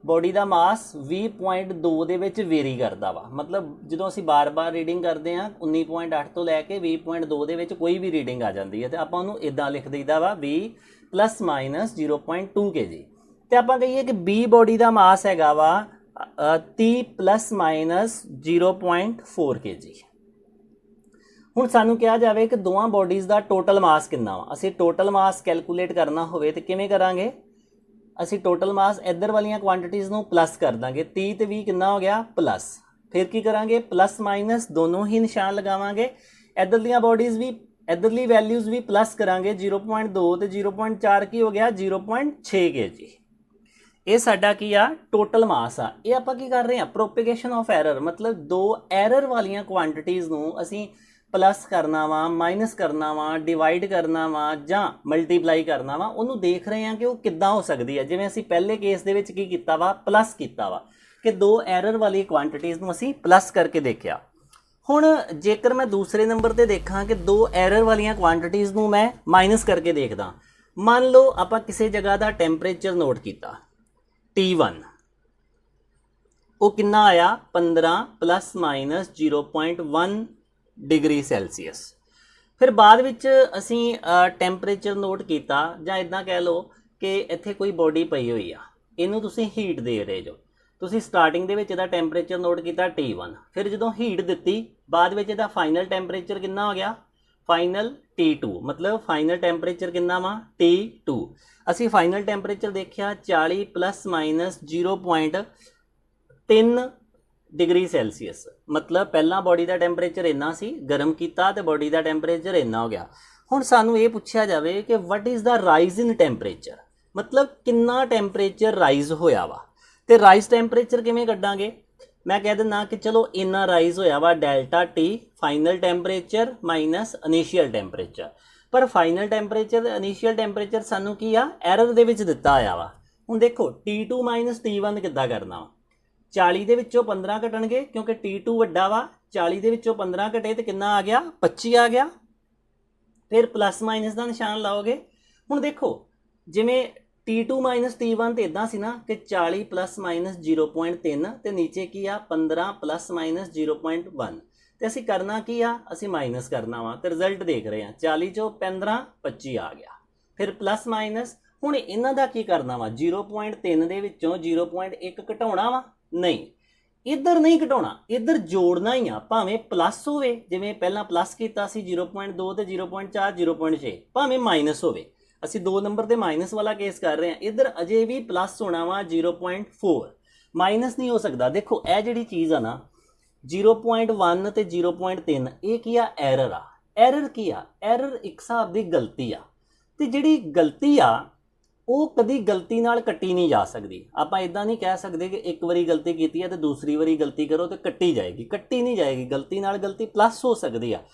ਬੋਡੀ ਦਾ ਮਾਸ 20.2 ਦੇ ਵਿੱਚ ਵੇਰੀ ਕਰਦਾ ਵਾ। ਮਤਲਬ ਜਦੋਂ ਅਸੀਂ ਬਾਰ-ਬਾਰ ਰੀਡਿੰਗ ਕਰਦੇ ਹਾਂ 19.8 ਤੋਂ ਲੈ ਕੇ 20.2 ਦੇ ਵਿੱਚ ਕੋਈ ਵੀ ਰੀਡਿੰਗ ਆ ਜਾਂਦੀ ਹੈ ਤੇ ਆਪਾਂ ਉਹਨੂੰ ਇਦਾਂ ਲਿਖ ਦਈਦਾ ਵਾ 20 ± 0.2 kg। ਤੇ ਆਪਾਂ ਕਹੀਏ ਕਿ B ਬੋਡੀ ਦਾ ਮਾਸ ਹੈਗਾ ਵਾ 30 ± 0.4 kg। ਹੁਣ ਸਾਨੂੰ ਕਿਹਾ ਜਾਵੇ ਕਿ ਦੋਵਾਂ ਬੋਡੀਜ਼ ਦਾ ਟੋਟਲ ਮਾਸ ਕਿੰਨਾ ਵਾ। ਅਸੀਂ ਟੋਟਲ ਮਾਸ ਕੈਲਕੂਲੇਟ ਕਰਨਾ ਹੋਵੇ ਤੇ ਕਿਵੇਂ ਕਰਾਂਗੇ, ਅਸੀਂ ਟੋਟਲ ਮਾਸ ਇੱਧਰ ਵਾਲੀਆਂ ਕੁਆਂਟੀਟੀਜ਼ ਨੂੰ ਪਲੱਸ ਕਰ ਦਾਂਗੇ। 30 ਤੇ 20 ਕਿੰਨਾ ਹੋ ਗਿਆ, ਪਲੱਸ। ਫਿਰ ਕੀ ਕਰਾਂਗੇ, ਪਲੱਸ ਮਾਈਨਸ ਦੋਨੋਂ ਹੀ ਨਿਸ਼ਾਨ ਲਗਾਵਾਂਗੇ। ਇੱਧਰਲੀਆਂ ਬੋਡੀਜ਼ ਵੀ, ਇੱਧਰਲੀ ਵੈਲਿਊਜ਼ ਵੀ ਪਲੱਸ ਕਰਾਂਗੇ। 0.2 ਤੇ 0.4 ਕੀ ਹੋ ਗਿਆ, 0.6 kg। ਇਹ ਸਾਡਾ ਕੀ ਆ, ਟੋਟਲ ਮਾਸ ਆ। ਇਹ ਆਪਾਂ ਕੀ ਕਰ ਰਹੇ ਹਾਂ, ਪ੍ਰੋਪੇਗੇਸ਼ਨ ਆਫ ਐਰਰ, ਮਤਲਬ ਦੋ ਐਰਰ ਵਾਲੀਆਂ ਕੁਆਂਟੀਟੀਜ਼ ਨੂੰ ਅਸੀਂ ਪਲੱਸ ਕਰਨਾ ਵਾ, ਮਾਈਨਸ ਕਰਨਾ ਵਾ, ਡਿਵਾਈਡ ਕਰਨਾ ਵਾ ਜਾਂ ਮਲਟੀਪਲਾਈ ਕਰਨਾ ਵਾ, ਉਹਨੂੰ ਦੇਖ ਰਹੇ ਹਾਂ ਕਿ ਉਹ ਕਿੱਦਾਂ ਹੋ ਸਕਦੀ ਹੈ। ਜਿਵੇਂ ਅਸੀਂ ਪਹਿਲੇ ਕੇਸ ਦੇ ਵਿੱਚ ਕੀ ਕੀਤਾ ਵਾ, ਪਲੱਸ ਕੀਤਾ ਵਾ, ਕਿ ਦੋ ਐਰਰ ਵਾਲੀ ਕੁਆਂਟੀਟੀਜ਼ ਨੂੰ ਅਸੀਂ ਪਲੱਸ ਕਰਕੇ ਦੇਖਿਆ। ਹੁਣ ਜੇਕਰ ਮੈਂ ਦੂਸਰੇ ਨੰਬਰ ਤੇ ਦੇਖਾਂ ਕਿ ਦੋ ਐਰਰ ਵਾਲੀਆਂ ਕੁਆਂਟੀਟੀਜ਼ ਨੂੰ ਮੈਂ ਮਾਈਨਸ ਕਰਕੇ ਦੇਖਦਾ। ਮੰਨ ਲਓ ਆਪਾਂ ਕਿਸੇ ਜਗ੍ਹਾ ਦਾ ਟੈਂਪਰੇਚਰ ਨੋਟ ਕੀਤਾ T1, ਉਹ ਕਿੰਨਾ ਆਇਆ, 15 ± 0.1 ਡਿਗਰੀ ਸੈਲਸੀਅਸ। ਫਿਰ ਬਾਅਦ ਵਿੱਚ ਅਸੀਂ ਟੈਂਪਰੇਚਰ ਨੋਟ ਕੀਤਾ, ਜਾਂ ਇਦਾਂ ਕਹਿ ਲਓ ਕਿ ਇੱਥੇ ਕੋਈ ਬੋਡੀ ਪਈ ਹੋਈ ਆ, ਇਹਨੂੰ ਤੁਸੀਂ ਹੀਟ ਦੇ ਰਹੇ ਜੋ। ਤੁਸੀਂ ਸਟਾਰਟਿੰਗ ਦੇ ਵਿੱਚ ਇਹਦਾ ਟੈਂਪਰੇਚਰ ਨੋਟ ਕੀਤਾ T1, ਫਿਰ ਜਦੋਂ ਹੀਟ ਦਿੱਤੀ ਬਾਅਦ ਵਿੱਚ ਇਹਦਾ ਫਾਈਨਲ ਟੈਂਪਰੇਚਰ ਕਿੰਨਾ ਹੋ ਗਿਆ, ਫਾਈਨਲ T2। ਮਤਲਬ ਫਾਈਨਲ ਟੈਂਪਰੇਚਰ ਕਿੰਨਾ ਵਾ, T2। ਅਸੀਂ ਫਾਈਨਲ ਟੈਂਪਰੇਚਰ ਦੇਖਿਆ 40 ± 0.3 डिग्री सैल्सीयस। मतलब पहला बॉडी का टैंपरेचर इन्ना सी, गर्म किया तो बॉडी का टैंपरेचर इन्ना हो गया। हुण सानू ये पूछा जाए कि what is the rise in temperature, मतलब कितना टैंपरेचर राइज होया वा। तो राइज टैंपरेचर किवें कड्डांगे, मैं कह दिना कि चलो इन्ना राइज होया वा delta T final temperature minus initial temperature. पर फाइनल टैंपरेचर इनिशियल टैंपरेचर सानू की आ एरर दे विच दिता होया वा। हुण देखो T2 माइनस T1 किद्दां करना वा, 40 दे विचों 15 कटणगे क्योंकि T2 वड्डा वा, 40 दे विचों 15 कटे तो कितना आ गया 25 आ गया। फिर प्लस माइनस का निशान लाओगे। हुण देखो जिमें T2 माइनस T1 तो इदा सी ना कि 40 प्लस माइनस 0.3 तो नीचे की आ 15 प्लस माइनस 0.1 तो असी करना की आ, असी माइनस करना वा। तो रिजल्ट देख रहे हैं 40 चो 15 25 आ गया। फिर प्लस माइनस हुण इन्हां दा की करना वा, 0.3 दे विचों 0.1 घटाउणा वा, नहीं इधर नहीं घटाउणा, इधर जोड़ना ही आ। भावें प्लस होवे जिवें पहलां प्लस कीता सी 0.2 ते 0.4 0.6, भावें माइनस होवे, असी 2 नंबर के माइनस वाला केस कर रहे हैं। इधर अजे भी प्लस होना वा 0.4, माइनस नहीं हो सकता। देखो यह जिहड़ी चीज़ आ ना 0.1 ते 0.3 ये की आ एरर आ। एरर की आ, एरर एक हिसाब की गलती आ, ते जिहड़ी गलती आ वो कभी गलती नाल कट्टी नहीं जा सकती। आप इदा नहीं कह सकते कि एक बारी गलती की है तो दूसरी बारी गलती करो तो कट्टी जाएगी, कट्टी नहीं जाएगी। गलती नाल गलती प्लस हो सकती है।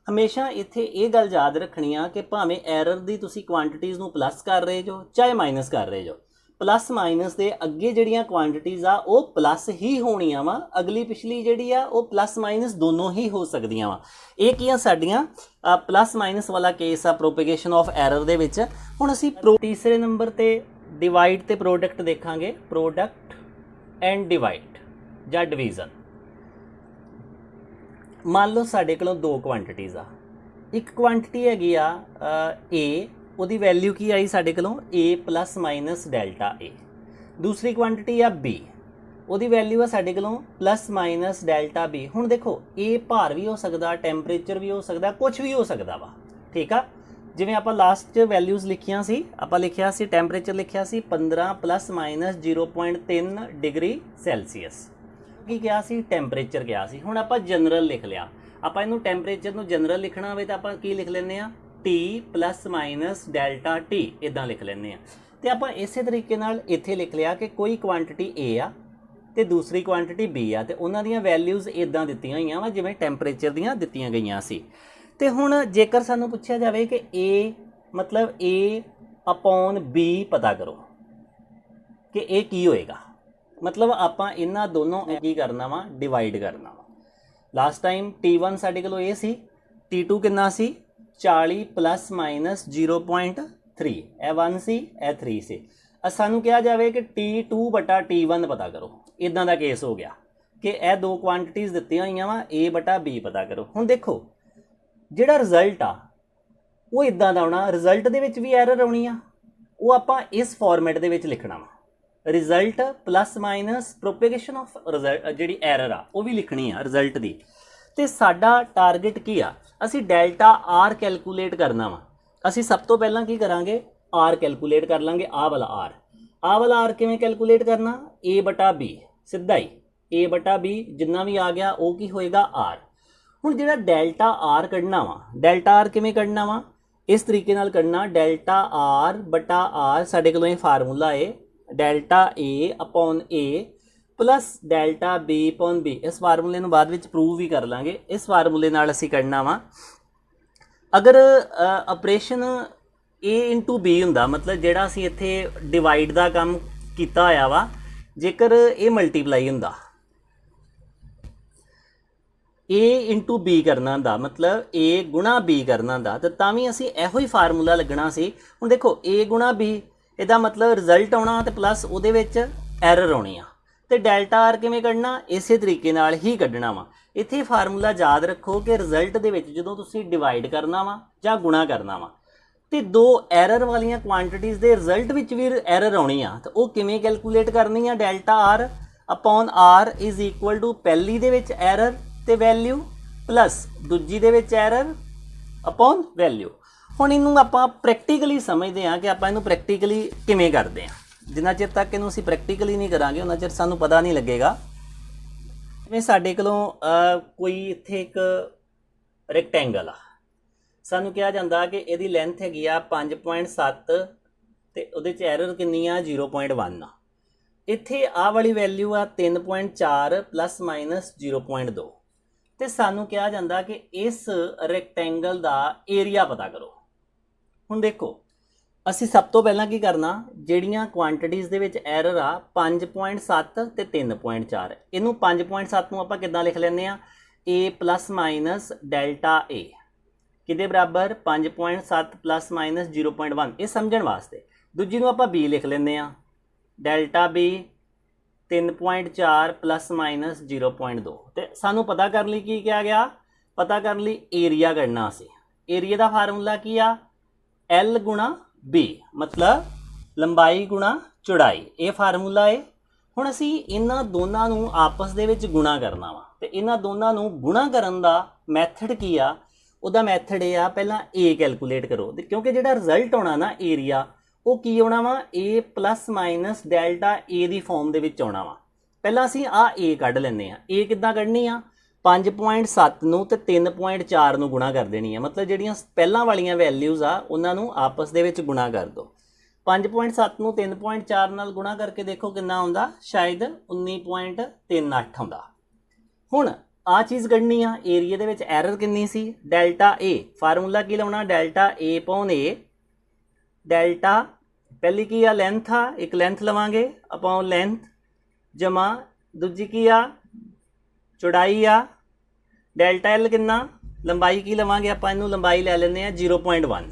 हमेशा इत्थे ये गल याद रखनी आ कि भावें एरर दी तुसी क्वांटिटीज़ नूं प्लस कर रहे जो चाहे माइनस कर रहे जो, प्लस माइनस दे अगे जिहड़ियां क्वांटिटीज़ आ वो प्लस ही होणियां वा, अगली पिछली जिहड़ी आ वो प्लस माइनस दोनों ही हो सकदियां वा। ये की साडियां प्लस माइनस वाला केस आ प्रोपेगेशन ऑफ एरर दे विच। हुण असीं तीसरे नंबर ते डिवाइड ते प्रोडक्ट देखांगे, प्रोडक्ट एंड डिवाइड जां डिवीजन। मान लो साडे कोलों दो क्वांटिटीज़ आ, एक क्वांटिटी हैगी आ ए, ਉਹਦੀ वैल्यू की आई साडे कोलों ए प्लस माइनस डेल्टा ए। दूसरी क्वांटिटी आ बी, ਉਹਦੀ वैल्यू आ साडे कोलों प्लस माइनस डेल्टा बी। हुण देखो ए भार भी हो सकता, टैंपरेचर भी हो सकता, कुछ भी हो सकता वा, ठीक आ। जिवें आपां लास्ट च वैल्यूज़ लिखियां सी, आपां लिखिया सी टैंपरेचर लिखिया सी 15 प्लस माइनस 0.3 डिग्री सैल्सीयस, की क्या सी टैंपरेचर क्या सी। हुण आपां जनरल लिख लिया, आपां इहनूं टैंपरेचर नूं जनरल लिखना होवे तां आपां की लिख लैंदे आ T plus minus delta T, इदां लिख लैंदे आ। ते आपां इसे तरीके नाल इत्थे लिख लिया कि कोई क्वांटिटी ए आ ते दूसरी क्वांटिटी बी आ ते उन्हां दीयां वैल्यूज़ इदां दित्तियां होईयां वा जिवें टैंपरेचर दीयां दित्तियां गईयां सी। ते हुण जेकर सानूं पुछिया जावे कि ए मतलब ए अपॉन बी पता करो कि ए की होएगा, मतलब आपां इन्हां दोनों की करना वा डिवाइड करना वा। लास्ट टाइम T1 साडे कोलों ए सी, T2 कितना सी 40 प्लस माइनस 0.3, ए 1 सी ए 3 सी। सानू कहा जाए कि T2 बटा T1 पता करो, इदां दा केस हो गया कि यह दो क्वांटिटीज़ दित्तियां होईयां वा ए बटा बी पता करो। हुण देखो जिहड़ा रिजल्ट आ वो इदां दा आउणा, रिजल्ट दे विच भी एरर आउणी आ, वो आपां इस फॉर्मेट दे विच लिखना वा, result plus minus propagation of result जिहड़ी एरर आ वो भी लिखनी आ रिजल्ट दी। ते साडा टारगेट की आ, असी डेल्टा आर कैलकुलेट करना वा। असी सब तो पहला की करांगे आर कैलकुलेट कर लांगे, आ वाला आर किवें कैलकुलेट करना, ए बटा बी, सीधा ही ए बटा बी जिन्ना भी आ गया वो की होएगा आर। हुण जिहड़ा डेल्टा आर कढना वा, डेल्टा आर किवें कढना वा, इस तरीके नाल कढना, डेल्टा आर बटा आर साडे कोलों फार्मूला है delta A upon A plus delta B upon B. इस फार्मूले नूं बाद विच प्रूव भी कर लांगे। इस फार्मूले नाल असीं करना वा, अगर ऑपरेशन ए इंटू बी हुंदा, मतलब जिहड़ा असीं इत्थे डिवाइड दा काम कीता होया वा, जेकर ए मल्टीप्लाई हुंदा ए इंटू बी करना हुंदा, मतलब ए गुणा बी करना हुंदा, तो तां भी असीं इहो ही फार्मूला लगना सी। हुण देखो ए गुणा बी इहदा मतलब रिजल्ट आउणा ते प्लस उहदे विच एरर आउणी आ, तो डेल्टा आर किवें कढना, इसे तरीके नाल ही कढना वा। इत्थे फार्मूला याद रखो कि रिजल्ट दे विच जदों तुसीं डिवाइड करना वा जां गुणा करना वा ते दो एरर वालियां क्वांटिटीज़ दे रिजल्ट विच भी एरर आउणी आ, तो वो किवें कैलकुलेट करनी आ, delta R upon R is equal to पहली दे विच एरर ते वैल्यू प्लस दूजी दे विच एरर अपॉन वैल्यू। हुण इनूं आपां प्रैक्टिकली समझदे हां कि आपां इनूं प्रैक्टिकली किवें करदे हां। जिन्ना चिर तक इनूं असीं प्रैक्टिकली नहीं करांगे उन्ना चिर सानूं पता नहीं लगेगा ਜਿਵੇਂ ਸਾਡੇ ਕੋਲੋਂ ਕੋਈ ਇੱਥੇ ਇੱਕ ਰੈਕਟੈਂਗਲ ਆ, ਸਾਨੂੰ ਕਿਹਾ ਜਾਂਦਾ ਕਿ ਇਹਦੀ ਲੈਂਥ ਹੈਗੀ ਆ 5.7 ਤੇ ਉਹਦੇ 'ਚ ਐਰਰ ਕਿੰਨੀ ਆ 0.1 ਆ। ਇੱਥੇ ਆਹ ਵਾਲੀ ਵੈਲਿਊ ਆ 3.4 ਪਲੱਸ ਮਾਈਨਸ 0.2 ਤੇ ਸਾਨੂੰ ਕਿਹਾ ਜਾਂਦਾ ਕਿ ਇਸ ਰੈਕਟੈਂਗਲ ਦਾ ਏਰੀਆ ਪਤਾ ਕਰੋ। ਹੁਣ ਦੇਖੋ ਅਸੀਂ ਸਭ ਤੋਂ ਪਹਿਲਾਂ ਕੀ ਕਰਨਾ, ਜਿਹੜੀਆਂ ਕੁਆਂਟੀਟੀਜ਼ ਦੇ ਵਿੱਚ ਐਰਰ ਆ 5.7 ਤੇ 3.4, ਇਹਨੂੰ 5.7 ਨੂੰ ਆਪਾਂ ਕਿੱਦਾਂ ਲਿਖ ਲੈਂਦੇ ਆ, a plus minus delta a ਕਿਹਦੇ ਬਰਾਬਰ 5.7 ਪਲੱਸ ਮਾਈਨਸ 0.1, ਇਹ ਸਮਝਣ ਵਾਸਤੇ। ਦੂਜੀ ਨੂੰ ਆਪਾਂ b ਲਿਖ ਲੈਂਦੇ ਆ, ਡੈਲਟਾ b 3.4 ਪਲੱਸ ਮਾਈਨਸ 0.2 ਤੇ ਸਾਨੂੰ ਪਤਾ ਕਰਨ ਲਈ ਕੀ ਕਿਹਾ ਗਿਆ, ਪਤਾ ਕਰਨ ਲਈ ਏਰੀਆ ਕੱਢਣਾ ਸੀ। ਏਰੀਆ ਦਾ ਫਾਰਮੂਲਾ ਕੀ ਆ, L ਗੁਣਾ B ਮਤਲਬ ਲੰਬਾਈ ਗੁਣਾ ਚੌੜਾਈ, ਇਹ ਫਾਰਮੂਲਾ ਹੈ। ਹੁਣ ਅਸੀਂ ਇਹਨਾਂ ਦੋਨਾਂ ਨੂੰ ਆਪਸ ਦੇ ਵਿੱਚ ਗੁਣਾ ਕਰਨਾ ਵਾ ਤੇ ਇਹਨਾਂ ਦੋਨਾਂ ਨੂੰ ਗੁਣਾ ਕਰਨ ਦਾ ਮੈਥਡ ਕੀ ਆ, ਉਹਦਾ ਮੈਥਡ ਇਹ ਆ, ਪਹਿਲਾਂ A ਕੈਲਕੂਲੇਟ ਕਰੋ ਕਿਉਂਕਿ ਜਿਹੜਾ ਰਿਜ਼ਲਟ ਆਉਣਾ ਨਾ ਏਰੀਆ ਉਹ ਕੀ ਆਉਣਾ ਵਾ, A plus minus delta A the farm ਦੇ ਵਿੱਚ ਆਉਣਾ ਵਾ। ਪਹਿਲਾਂ ਅਸੀਂ ਆ A ਕੱਢ ਲੈਂਦੇ ਆ। A ਕਿੱਦਾਂ ਕੱਢਣੀ ਆ, 5.7 ਨੂੰ ਤੇ 3.4 ਨੂੰ ਗੁਣਾ ਕਰ ਦੇਣੀ ਆ, ਮਤਲਬ ਜਿਹੜੀਆਂ ਪਹਿਲਾਂ ਵਾਲੀਆਂ ਵੈਲਿਊਜ਼ ਆ ਉਹਨਾਂ ਨੂੰ ਆਪਸ ਦੇ ਵਿੱਚ ਗੁਣਾ ਕਰ ਦਿਓ। 5.7 ਨੂੰ 3.4 ਨਾਲ ਗੁਣਾ ਕਰਕੇ ਦੇਖੋ ਕਿੰਨਾ ਆਉਂਦਾ, ਸ਼ਾਇਦ 19.38 ਆਉਂਦਾ। ਹੁਣ ਆ ਚੀਜ਼ ਕੱਢਣੀ ਆ, ਏਰੀਆ ਦੇ ਵਿੱਚ ਐਰਰ ਕਿੰਨੀ ਸੀ, ਡੈਲਟਾ A, ਫਾਰਮੂਲਾ ਕੀ ਲਾਉਣਾ, delta A upon A, delta ਪਹਿਲੀ ਕੀ ਆ ਲੈਂਥ ਆ, ਇੱਕ ਲੈਂਥ ਲਵਾਂਗੇ ਅਪੋਨ ਲੈਂਥ ਜਮਾ ਦੂਜੀ ਕੀ ਆ ਚੌੜਾਈ ਆ, ਡੈਲਟਾ L ਕਿੰਨਾ, ਲੰਬਾਈ ਕੀ ਲਵਾਂਗੇ ਆਪਾਂ, ਇਹਨੂੰ ਲੰਬਾਈ ਲੈ ਲੈਂਦੇ ਆ 0.1,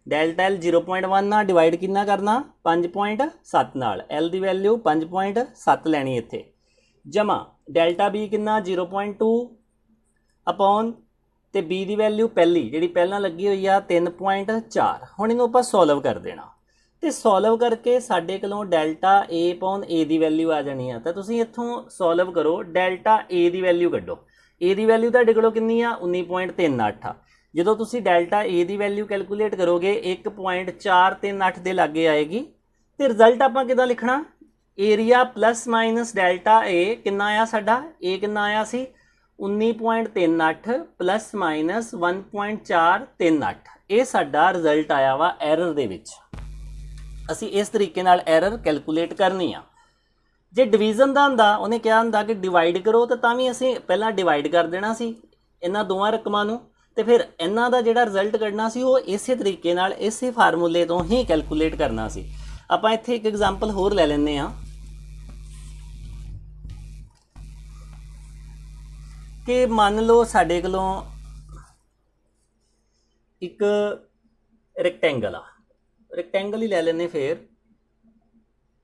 ਡੈਲਟਾ L 0.1 ਨਾਲ ਡਿਵਾਈਡ ਕਿੰਨਾ ਕਰਨਾ 5.7 ਨਾਲ, L ਦੀ ਵੈਲਿਊ 5.7 ਲੈਣੀ ਇੱਥੇ, ਜਮਾ ਡੈਲਟਾ B ਕਿੰਨਾ 0.2 ਅਪੋਨ ਤੇ B ਦੀ ਵੈਲਿਊ ਪਹਿਲੀ ਜਿਹੜੀ ਪਹਿਲਾਂ ਲੱਗੀ ਹੋਈ ਆ 3.4। ਹੁਣ ਇਹਨੂੰ ਆਪਾਂ ਸੋਲਵ ਕਰ ਦੇਣਾ ਤੇ ਸੋਲਵ ਕਰਕੇ ਸਾਡੇ ਕੋਲੋਂ delta A upon A the value ਆ ਜਾਣੀ ਆ। ਤਾਂ ਤੁਸੀਂ ਇੱਥੋਂ ਸੋਲਵ ਕਰੋ, ਡੈਲਟਾ A ਦੀ ਵੈਲਿਊ ਕੱਢੋ। A ਦੀ ਵੈਲਿਊ ਤੁਹਾਡੇ ਕੋਲੋਂ ਕਿੰਨੀ ਆ 19.38 ਆ। ਜਦੋਂ ਤੁਸੀਂ delta A the value calculate ਕਰੋਗੇ 1.438 ਦੇ ਲਾਗੇ ਆਏਗੀ ਤੇ ਰਿਜ਼ਲਟ ਆਪਾਂ ਕਿੱਦਾਂ ਲਿਖਣਾ, area plus minus delta A ਕਿੰਨਾ ਆਇਆ ਸਾਡਾ, A ਕਿੰਨਾ ਆਇਆ ਸੀ 19.38 ਪਲੱਸ ਮਾਈਨਸ 1.438, ਇਹ ਸਾਡਾ ਰਿਜ਼ਲਟ ਆਇਆ ਵਾ ਐਰਰ ਦੇ ਵਿੱਚ। ਅਸੀਂ ਇਸ ਤਰੀਕੇ ਨਾਲ ਐਰਰ ਕੈਲਕੂਲੇਟ ਕਰਨੀ ਆ। ਜੇ ਡਿਵੀਜ਼ਨ ਦਾ ਹੁੰਦਾ ਉਹਨੇ ਕਿਹਾ ਹੁੰਦਾ ਕਿ ਡਿਵਾਈਡ ਕਰੋ ਤਾਂ ਵੀ ਅਸੀਂ ਪਹਿਲਾਂ ਡਿਵਾਈਡ ਕਰ ਦੇਣਾ ਸੀ ਇਹਨਾਂ ਦੋਵਾਂ ਰਕਮਾਂ ਨੂੰ ਤੇ ਫਿਰ ਇਹਨਾਂ ਦਾ ਜਿਹੜਾ ਰਿਜ਼ਲਟ ਕੱਢਣਾ ਸੀ ਉਹ ਇਸੇ ਤਰੀਕੇ ਨਾਲ ਇਸੇ ਫਾਰਮੂਲੇ ਤੋਂ ਹੀ ਕੈਲਕੂਲੇਟ ਕਰਨਾ ਸੀ। ਆਪਾਂ ਇੱਥੇ ਇੱਕ ਐਗਜ਼ਾਮਪਲ ਹੋਰ ਲੈ ਲੈਂਦੇ ਆ ਕਿ ਮੰਨ ਲਓ ਸਾਡੇ ਕੋਲੋਂ ਇੱਕ ਰੈਕਟੈਂਗਲ ਆ, ਰੈਕਟੈਂਗਲ ਹੀ ਲੈ ਲੈਂਦੇ ਫਿਰ,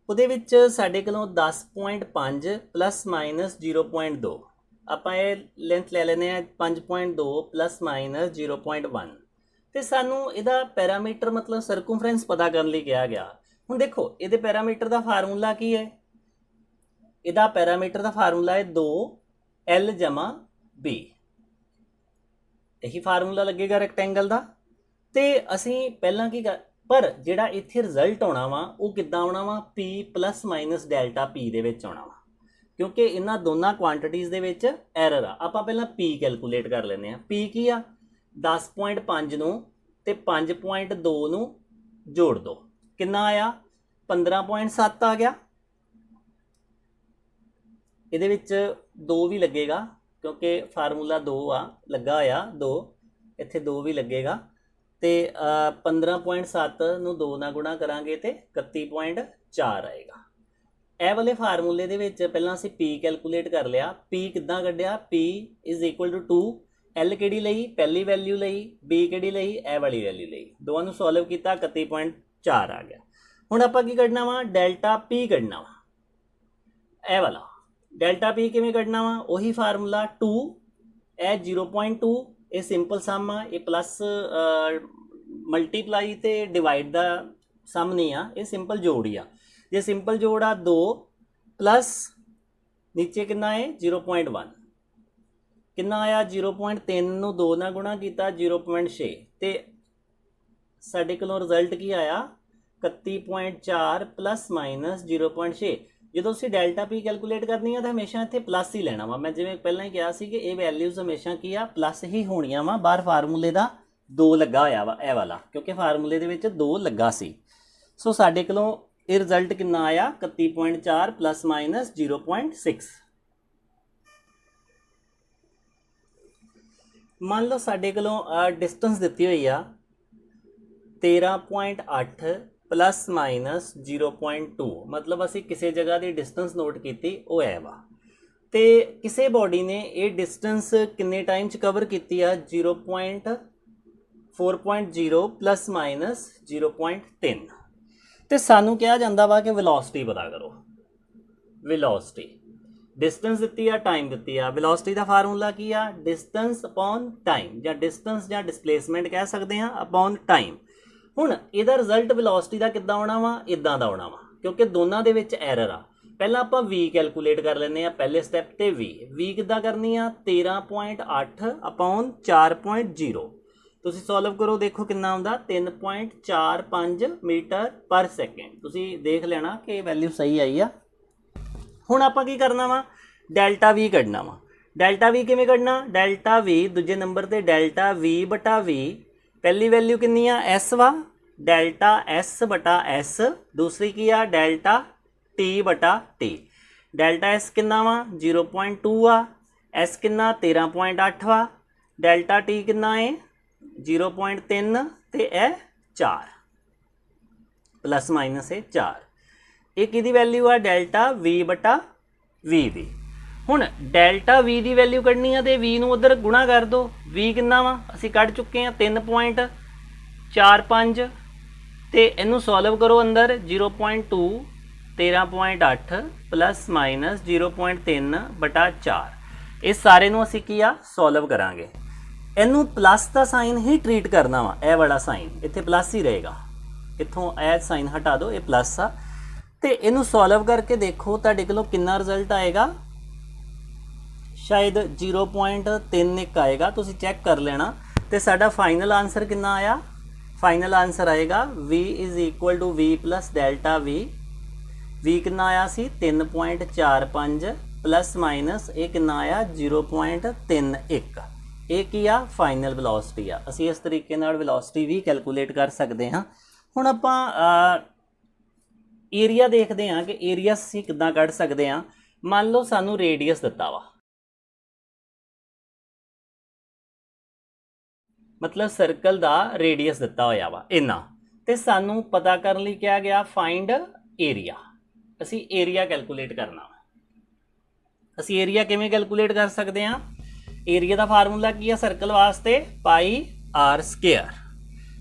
ਉਹਦੇ ਵਿੱਚ ਸਾਡੇ ਕੋਲੋਂ 10.5 ਪਲੱਸ ਮਾਈਨਸ 0.2, ਆਪਾਂ ਇਹ ਲੈਂਥ ਲੈ ਲੈਂਦੇ ਆ 5.2 ਪਲੱਸ ਮਾਈਨਸ 0.1 ਤੇ ਸਾਨੂੰ ਇਹਦਾ ਪੈਰਾਮੀਟਰ ਮਤਲਬ ਸਰਕਮਫਰੈਂਸ ਪਤਾ ਕਰਨ ਲਈ ਕਿਹਾ ਗਿਆ। ਹੁਣ ਦੇਖੋ ਇਹਦੇ ਪੈਰਾਮੀਟਰ ਦਾ ਫਾਰਮੂਲਾ ਕੀ ਹੈ, ਇਹਦਾ ਪੈਰਾਮੀਟਰ ਦਾ ਫਾਰਮੂਲਾ ਹੈ 2L ਜਮਾ B, ਇਹੀ ਫਾਰਮੂਲਾ ਲੱਗੇਗਾ ਰੈਕਟੈਂਗਲ ਦਾ। ਤੇ ਅਸੀਂ ਪਹਿਲਾਂ ਕੀ ਕਰ, ਪਰ ਜਿਹੜਾ ਇੱਥੇ ਰਿਜ਼ਲਟ ਆਉਣਾ ਵਾ ਉਹ ਕਿੱਦਾਂ ਆਉਣਾ ਵਾ, P plus minus delta P ਦੇ ਵਿੱਚ ਆਉਣਾ ਵਾ ਕਿਉਂਕਿ ਇਹਨਾਂ ਦੋਨਾਂ ਕੁਆਂਟੀਟੀਜ਼ ਦੇ ਵਿੱਚ ਐਰਰ ਆ। ਆਪਾਂ ਪਹਿਲਾਂ P ਕੈਲਕੂਲੇਟ ਕਰ ਲੈਂਦੇ ਆ। P ਕੀ ਆ, 10.5 ਨੂੰ ਤੇ 5.2 ਨੂੰ ਜੋੜ ਦੋ, ਕਿੰਨਾ ਆਇਆ 15.7 ਆ ਗਿਆ। ਇਹਦੇ ਵਿੱਚ 2 ਵੀ ਲੱਗੇਗਾ ਕਿਉਂਕਿ ਫਾਰਮੂਲਾ 2 ਆ ਲੱਗਾ ਹੋਇਆ, 2 ਇੱਥੇ 2 ਵੀ ਲੱਗੇਗਾ ਤੇ 15.7 ਨੂੰ 2 ਨਾਲ ਗੁਣਾ ਕਰਾਂਗੇ ਤੇ 31.4 ਆਏਗਾ। ਇਹ ਵਾਲੇ ਫਾਰਮੂਲੇ ਦੇ ਵਿੱਚ ਪਹਿਲਾਂ ਅਸੀਂ P ਕੈਲਕੂਲੇਟ ਕਰ ਲਿਆ। P ਕਿੱਦਾਂ ਕੱਢਿਆ, P = 2, L ਕਿਹੜੀ ਲਈ, ਪਹਿਲੀ ਵੈਲਿਊ ਲਈ, B ਕਿਹੜੀ ਲਈ, ਇਹ ਵਾਲੀ ਵੈਲਿਊ ਲਈ, ਦੋਵਾਂ ਨੂੰ ਸੋਲਵ ਕੀਤਾ 31.4 ਆ ਗਿਆ। ਹੁਣ ਆਪਾਂ ਕੀ ਕੱਢਣਾ ਵਾ, ਡੈਲਟਾ P ਕੱਢਣਾ ਵਾ, ਇਹ ਵਾਲਾ ਡੈਲਟਾ P ਕਿਵੇਂ ਕੱਢਣਾ ਵਾ, ਉਹੀ ਫਾਰਮੂਲਾ 2, ਇਹ 0.2, ਇਹ ਸਿੰਪਲ ਸਮ ਆ, ਇਹ ਪਲੱਸ ਮਲਟੀਪਲਾਈ ਤੇ ਡਿਵਾਈਡ ਦਾ ਸਮ ਨਹੀਂ ਆ, ਇਹ ਸਿੰਪਲ ਜੋੜ ਹੀ ਆ। ਜੇ ਸਿੰਪਲ ਜੋੜ ਆ 2 ਪਲੱਸ ਨੀਚੇ ਕਿੰਨਾ ਹੈ 0.1, ਕਿੰਨਾ ਆਇਆ 0.3 ਨੂੰ 2 ਨਾਲ ਗੁਣਾ ਕੀਤਾ 0.6 ਤੇ ਸਾਡੇ ਕੋਲੋਂ ਰਿਜ਼ਲਟ ਕੀ ਆਇਆ 31.4 ਪਲੱਸ ਮਾਈਨਸ 0.6। ਜਦੋਂ ਤੁਸੀਂ ਡੈਲਟਾ ਪੀ ਕੈਲਕੂਲੇਟ ਕਰਨੀ ਆ ਤਾਂ ਹਮੇਸ਼ਾ ਇੱਥੇ ਪਲੱਸ ਹੀ ਲੈਣਾ ਵਾ। ਮੈਂ ਜਿਵੇਂ ਪਹਿਲਾਂ ਹੀ ਕਿਹਾ ਸੀ ਕਿ ਇਹ ਵੈਲਿਊਜ਼ ਹਮੇਸ਼ਾ ਕੀ ਆ, ਪਲੱਸ ਹੀ ਹੋਣੀਆਂ ਵਾ। ਬਾਹਰ ਫਾਰਮੂਲੇ ਦਾ 2 ਲੱਗਾ ਹੋਇਆ ਵਾ ਇਹ ਵਾਲਾ, ਕਿਉਂਕਿ ਫਾਰਮੂਲੇ ਦੇ ਵਿੱਚ 2 ਲੱਗਾ ਸੀ। ਸੋ ਸਾਡੇ ਕੋਲੋਂ ਇਹ ਰਿਜ਼ਲਟ ਕਿੰਨਾ ਆਇਆ, 31.4 ਪਲੱਸ ਮਾਈਨਸ 0.6। ਮੰਨ ਲਓ ਸਾਡੇ ਕੋਲੋਂ ਡਿਸਟੈਂਸ ਦਿੱਤੀ ਹੋਈ ਆ 13.8 प्लस माइनस 0.2, मतलब असी किसी जगह की डिस्टेंस नोट की वो है वा। तो किसी बॉडी ने ये डिस्टेंस किन्ने टाइम च कवर की है, 0.4.0 प्लस माइनस 0.3। तो सानू कहा जाता वा कि वेलोसिटी पता करो। वेलोसिटी डिस्टेंस दी है, टाइम दी है। वेलोसिटी का फार्मूला की है, डिस्टेंस अपॉन टाइम, या डिस्टेंस या डिसप्लेसमेंट कह सकते हैं अपॉन टाइम। ਹੁਣ ਇਹਦਾ ਰਿਜ਼ਲਟ ਵੈਲੋਸਿਟੀ ਦਾ ਕਿੱਦਾਂ ਆਉਣਾ ਵਾ, ਇਦਾਂ ਦਾ ਆਉਣਾ ਵਾ, ਕਿਉਂਕਿ ਦੋਨਾਂ ਦੇ ਵਿੱਚ ਐਰਰ ਆ। ਪਹਿਲਾਂ ਆਪਾਂ v ਕੈਲਕੂਲੇਟ ਕਰ ਲੈਂਦੇ ਆ ਪਹਿਲੇ ਸਟੈਪ ਤੇ। v ਕਿੱਦਾਂ ਕਰਨੀ ਆ, 13.8 ਅਪੋਨ 4.0। ਤੁਸੀਂ ਸੋਲਵ ਕਰੋ, ਦੇਖੋ ਕਿੰਨਾ ਆਉਂਦਾ, 3.45 ਮੀਟਰ ਪਰ ਸੈਕਿੰਡ। ਤੁਸੀਂ ਦੇਖ ਲੈਣਾ ਕਿ ਵੈਲਿਊ ਸਹੀ ਆਈ ਆ। ਹੁਣ ਆਪਾਂ ਕੀ ਕਰਨਾ ਵਾ, ਡੈਲਟਾ v ਕੱਢਣਾ ਵਾ। ਡੈਲਟਾ v ਕਿਵੇਂ ਕੱਢਣਾ, ਡੈਲਟਾ v ਦੂਜੇ ਨੰਬਰ ਤੇ ਡੈਲਟਾ v ਬਟਾ v। पहली वैल्यू कितनी आ, एस वा, डेल्टा एस बटा एस। दूसरी की आ डेल्टा टी बटा टी। डेल्टा एस कितना वा, 0.2 आ, एस कितना 13.8 वा, डेल्टा टी कितना है 0.3 ते ए 4 प्लस माइनस है 4। एक की वैल्यू आ डेल्टा वी बटा वी दी। ਹੁਣ ਡੈਲਟਾ v ਦੀ ਵੈਲਿਊ ਕੱਢਣੀ ਆ ਤੇ v ਨੂੰ ਉਧਰ ਗੁਣਾ ਕਰ ਦੋ। v ਕਿੰਨਾ ਵਾ, ਅਸੀਂ ਕੱਢ ਚੁੱਕੇ ਆ 3.45 ਤੇ ਇਹਨੂੰ ਸੋਲਵ ਕਰੋ ਅੰਦਰ 0.2 13.8 ਪਲੱਸ ਮਾਈਨਸ 0.3 ਬਟਾ 4। ਇਸ ਸਾਰੇ ਨੂੰ ਅਸੀਂ ਕੀ ਆ ਸੋਲਵ ਕਰਾਂਗੇ। ਇਹਨੂੰ ਪਲੱਸ ਦਾ ਸਾਈਨ ਹੀ ਟਰੀਟ ਕਰਨਾ ਵਾ, ਇਹ ਵਾਲਾ ਸਾਈਨ ਇੱਥੇ ਪਲੱਸ ਹੀ ਰਹੇਗਾ। ਇੱਥੋਂ ਇਹ ਸਾਈਨ ਹਟਾ ਦਿਓ, ਇਹ ਪਲੱਸ ਆ। ਤੇ ਇਹਨੂੰ ਸੋਲਵ ਕਰਕੇ ਦੇਖੋ ਤੁਹਾਡੇ ਕੋਲੋਂ ਕਿੰਨਾ ਰਿਜ਼ਲਟ ਆਏਗਾ। शायद 0.31 आएगा, तुसी चेक कर लेना। तो साडा फाइनल आंसर कितना आया, फाइनल आंसर आएगा v is equal to v plus delta v। v कितना आया सी 3.45 प्लस माइनस ये कितना आया 0.31। ये की आ फाइनल वेलोसिटी आ। असी इस तरीके नाल वेलोसिटी भी कैलकुलेट कर सकते हाँ। हुण आपां एरिया देखते हैं कि एरिया असी किद्दां कढ सकते हैं। मान लो सानू रेडियस दिता वा, मतलब सर्कल का रेडियस दिता होया वा इन्ना, ते सानू पता करने लई क्या गया, फाइंड एरिया। असी एरिया कैलकुलेट करना। असी एरिया किवें कैलकुलेट कर सकते हैं, एरिया का फार्मूला की है सर्कल वास्ते, पाई आर स्केयर।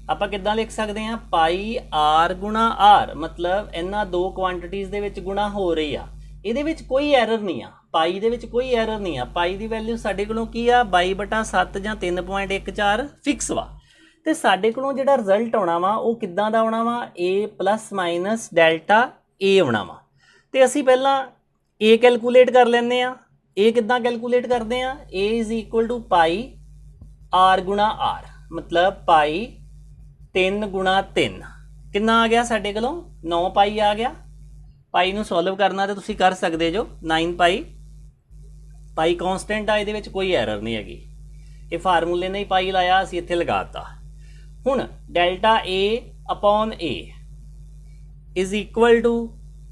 आपां किद्दां लिख सकते हैं, पाई आर गुणा आर, मतलब इन्हां दो क्वांटिटीज़ दे विच गुणा हो रही आ। ਇਹਦੇ ਵਿੱਚ ਕੋਈ ਐਰਰ ਨਹੀਂ ਆ, ਪਾਈ ਦੇ ਵਿੱਚ ਕੋਈ ਐਰਰ ਨਹੀਂ ਆ। ਪਾਈ ਦੀ ਵੈਲਿਊ ਸਾਡੇ ਕੋਲੋਂ ਕੀ ਆ 22/7 ਜਾਂ 3.14 ਫਿਕਸ ਵਾ। ਤੇ ਸਾਡੇ ਕੋਲੋਂ ਜਿਹੜਾ ਰਿਜ਼ਲਟ ਆਉਣਾ ਵਾ ਉਹ ਕਿੱਦਾਂ ਦਾ ਆਉਣਾ ਵਾ, a plus minus delta a ਆਉਣਾ ਵਾ। ਤੇ ਅਸੀਂ ਪਹਿਲਾਂ a ਕੈਲਕੂਲੇਟ ਕਰ ਲੈਂਦੇ ਆ। a ਕਿੱਦਾਂ ਕੈਲਕੂਲੇਟ ਕਰਦੇ ਆ, a is equal to pi r ਗੁਣਾ r, ਮਤਲਬ ਪਾਈ 3 ਗੁਣਾ 3 ਕਿੰਨਾ ਆ ਗਿਆ ਸਾਡੇ ਕੋਲੋਂ 9 ਪਾਈ ਆ ਗਿਆ। पाई नूं सॉल्व करना तो तुसीं कर सकते जो 9 पाई। पाई कॉन्सटेंट आ, ये कोई एरर नहीं हैगी। ये फार्मूले ने ही पाई लाया, असीं इत्थे लगाता। हुण delta A upon A is equal to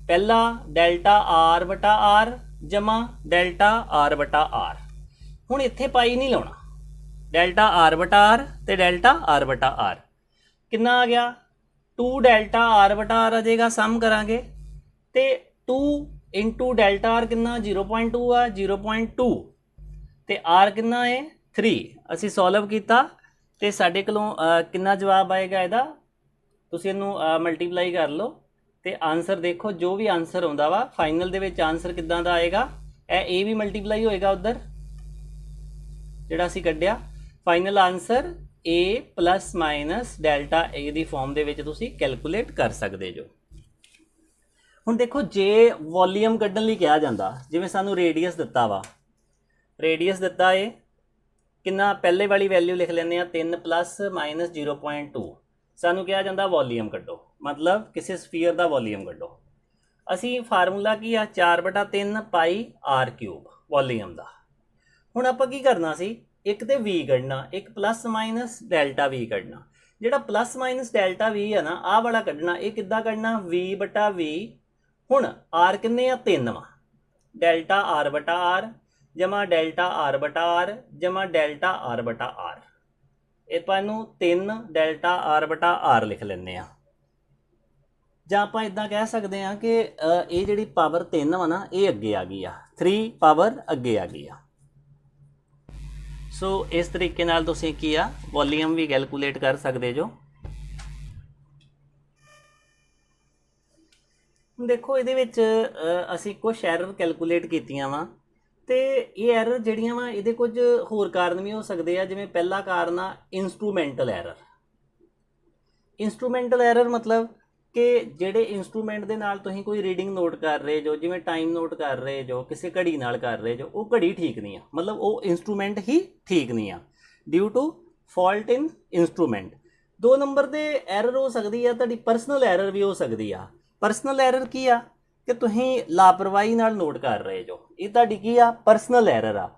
पहला डेल्टा आर बटा आर जमा डेल्टा आर बटा आर। हुण इत्थे पाई नहीं लाउणा, डेल्टा आर बटा आर ते डेल्टा आर बटा आर कितना आ गया 2 डेल्टा आर बटा आर आ जाएगा। सम करांगे ते 2 इंटू डेल्टा आर कितना 0.2 आ, 0.2 ते आर कितना है 3। असी सॉल्व किया तो साढ़े कोलों कितना जवाब आएगा इहदा, तुसीं इहनूं मल्टीप्लाई कर लो तो आंसर देखो जो भी आंसर आउंदा वा फाइनल दे विच आंसर किद्दां दा आएगा। ए भी मल्टीप्लाई होएगा उधर जिहड़ा असीं कढिया। Final answer A plus minus delta A दी फॉर्म दे विच तुसीं कैलकुलेट कर सकदे जो। ਹੁਣ देखो जे वॉल्यूम ਕੱਢਣ ਲਈ ਕਿਹਾ ਜਾਂਦਾ, ਜਿਵੇਂ ਸਾਨੂੰ ਰੇਡੀਅਸ ਦਿੱਤਾ ਵਾ, ਰੇਡੀਅਸ ਦਿੱਤਾ ਹੈ ਕਿੰਨਾ, ਪਹਿਲੇ ਵਾਲੀ ਵੈਲਿਊ ਲਿਖ ਲੈਂਦੇ ਆ 3 ਪਲੱਸ ਮਾਈਨਸ 0.2। ਸਾਨੂੰ ਕਿਹਾ ਜਾਂਦਾ ਵॉल्यूम ਕੱਢੋ, मतलब किसी स्फीयर ਦਾ वॉल्यूम ਕੱਢੋ। ਅਸੀਂ ਫਾਰਮੂਲਾ ਕੀ ਆ 4/3 ਪਾਈ ਆਰ ਕਿਊਬ ਵੋਲੀਅਮ ਦਾ। ਹੁਣ ਆਪਾਂ ਕੀ ਕਰਨਾ ਸੀ, ਇੱਕ ਤੇ v ਕੱਢਣਾ, ਇੱਕ ਪਲੱਸ ਮਾਈਨਸ ਡੈਲਟਾ v ਕੱਢਣਾ। ਜਿਹੜਾ ਪਲੱਸ ਮਾਈਨਸ ਡੈਲਟਾ v ਆ ਨਾ, ਆਹ ਵਾਲਾ ਕੱਢਣਾ। ਇਹ ਕਿੱਦਾਂ ਕੱਢਣਾ, v/v। ਹੁਣ r ਕਿੰਨੇ ਆ, 3 ਵਾ। ਡੈਲਟਾ r/r ਜਮਾ ਡੈਲਟਾ r/r ਜਮਾ ਡੈਲਟਾ r/r। ਇਹ ਆਪਾਂ ਇਹਨੂੰ 3 ਡੈਲਟਾ r/r ਲਿਖ ਲੈਂਦੇ ਆ। ਜਾਂ ਆਪਾਂ ਇਦਾਂ ਕਹਿ ਸਕਦੇ ਹਾਂ ਕਿ ਇਹ ਜਿਹੜੀ ਪਾਵਰ 3 ਵਾ ਨਾ, ਇਹ ਅੱਗੇ ਆ ਗਈ ਆ, 3 ਪਾਵਰ ਅੱਗੇ ਆ ਗਈ ਆ। ਸੋ ਇਸ ਤਰੀਕੇ ਨਾਲ ਤੁਸੀਂ ਕੀ ਆ, ਵੋਲੀਅਮ ਵੀ ਕੈਲਕੂਲੇਟ ਕਰ ਸਕਦੇ ਜੋ। ਦੇਖੋ ਇਹਦੇ ਵਿੱਚ ਅਸੀਂ ਕੁਛ ਐਰਰ ਕੈਲਕੂਲੇਟ ਕੀਤੀਆਂ ਵਾ, ਤੇ ਇਹ ਐਰਰ ਜਿਹੜੀਆਂ ਵਾ ਇਹਦੇ ਕੁਝ ਹੋਰ ਕਾਰਨ ਵੀ ਹੋ ਸਕਦੇ ਆ। ਜਿਵੇਂ ਪਹਿਲਾ ਕਾਰਨ ਆ ਇੰਸਟਰੂਮੈਂਟਲ ਐਰਰ। ਇੰਸਟਰੂਮੈਂਟਲ ਐਰਰ ਮਤਲਬ ਕਿ ਜਿਹੜੇ ਇੰਸਟਰੂਮੈਂਟ ਦੇ ਨਾਲ ਤੁਸੀਂ ਕੋਈ ਰੀਡਿੰਗ ਨੋਟ ਕਰ ਰਹੇ ਜੋ, ਜਿਵੇਂ ਟਾਈਮ ਨੋਟ ਕਰ ਰਹੇ ਜੋ, ਕਿਸੇ ਘੜੀ ਨਾਲ ਕਰ ਰਹੇ ਜੋ, ਉਹ ਘੜੀ ਠੀਕ ਨਹੀਂ ਆ, ਮਤਲਬ ਉਹ ਇੰਸਟਰੂਮੈਂਟ ਹੀ ਠੀਕ ਨਹੀਂ ਆ, due to fault in instrument. 2 number ਤੇ ਐਰਰ ਹੋ ਸਕਦੀ ਆ ਤੁਹਾਡੀ ਪਰਸਨਲ ਐਰਰ ਵੀ ਹੋ ਸਕਦੀ ਆ। ਪਰਸਨਲ ਐਰਰ ਕੀ ਆ ਕਿ ਤੁਸੀਂ ਲਾਪਰਵਾਹੀ ਨਾਲ ਨੋਟ ਕਰ ਰਹੇ ਜੋ, ਇਹ ਤੁਹਾਡੀ ਕੀ ਆ, ਪਰਸਨਲ ਐਰਰ ਆ।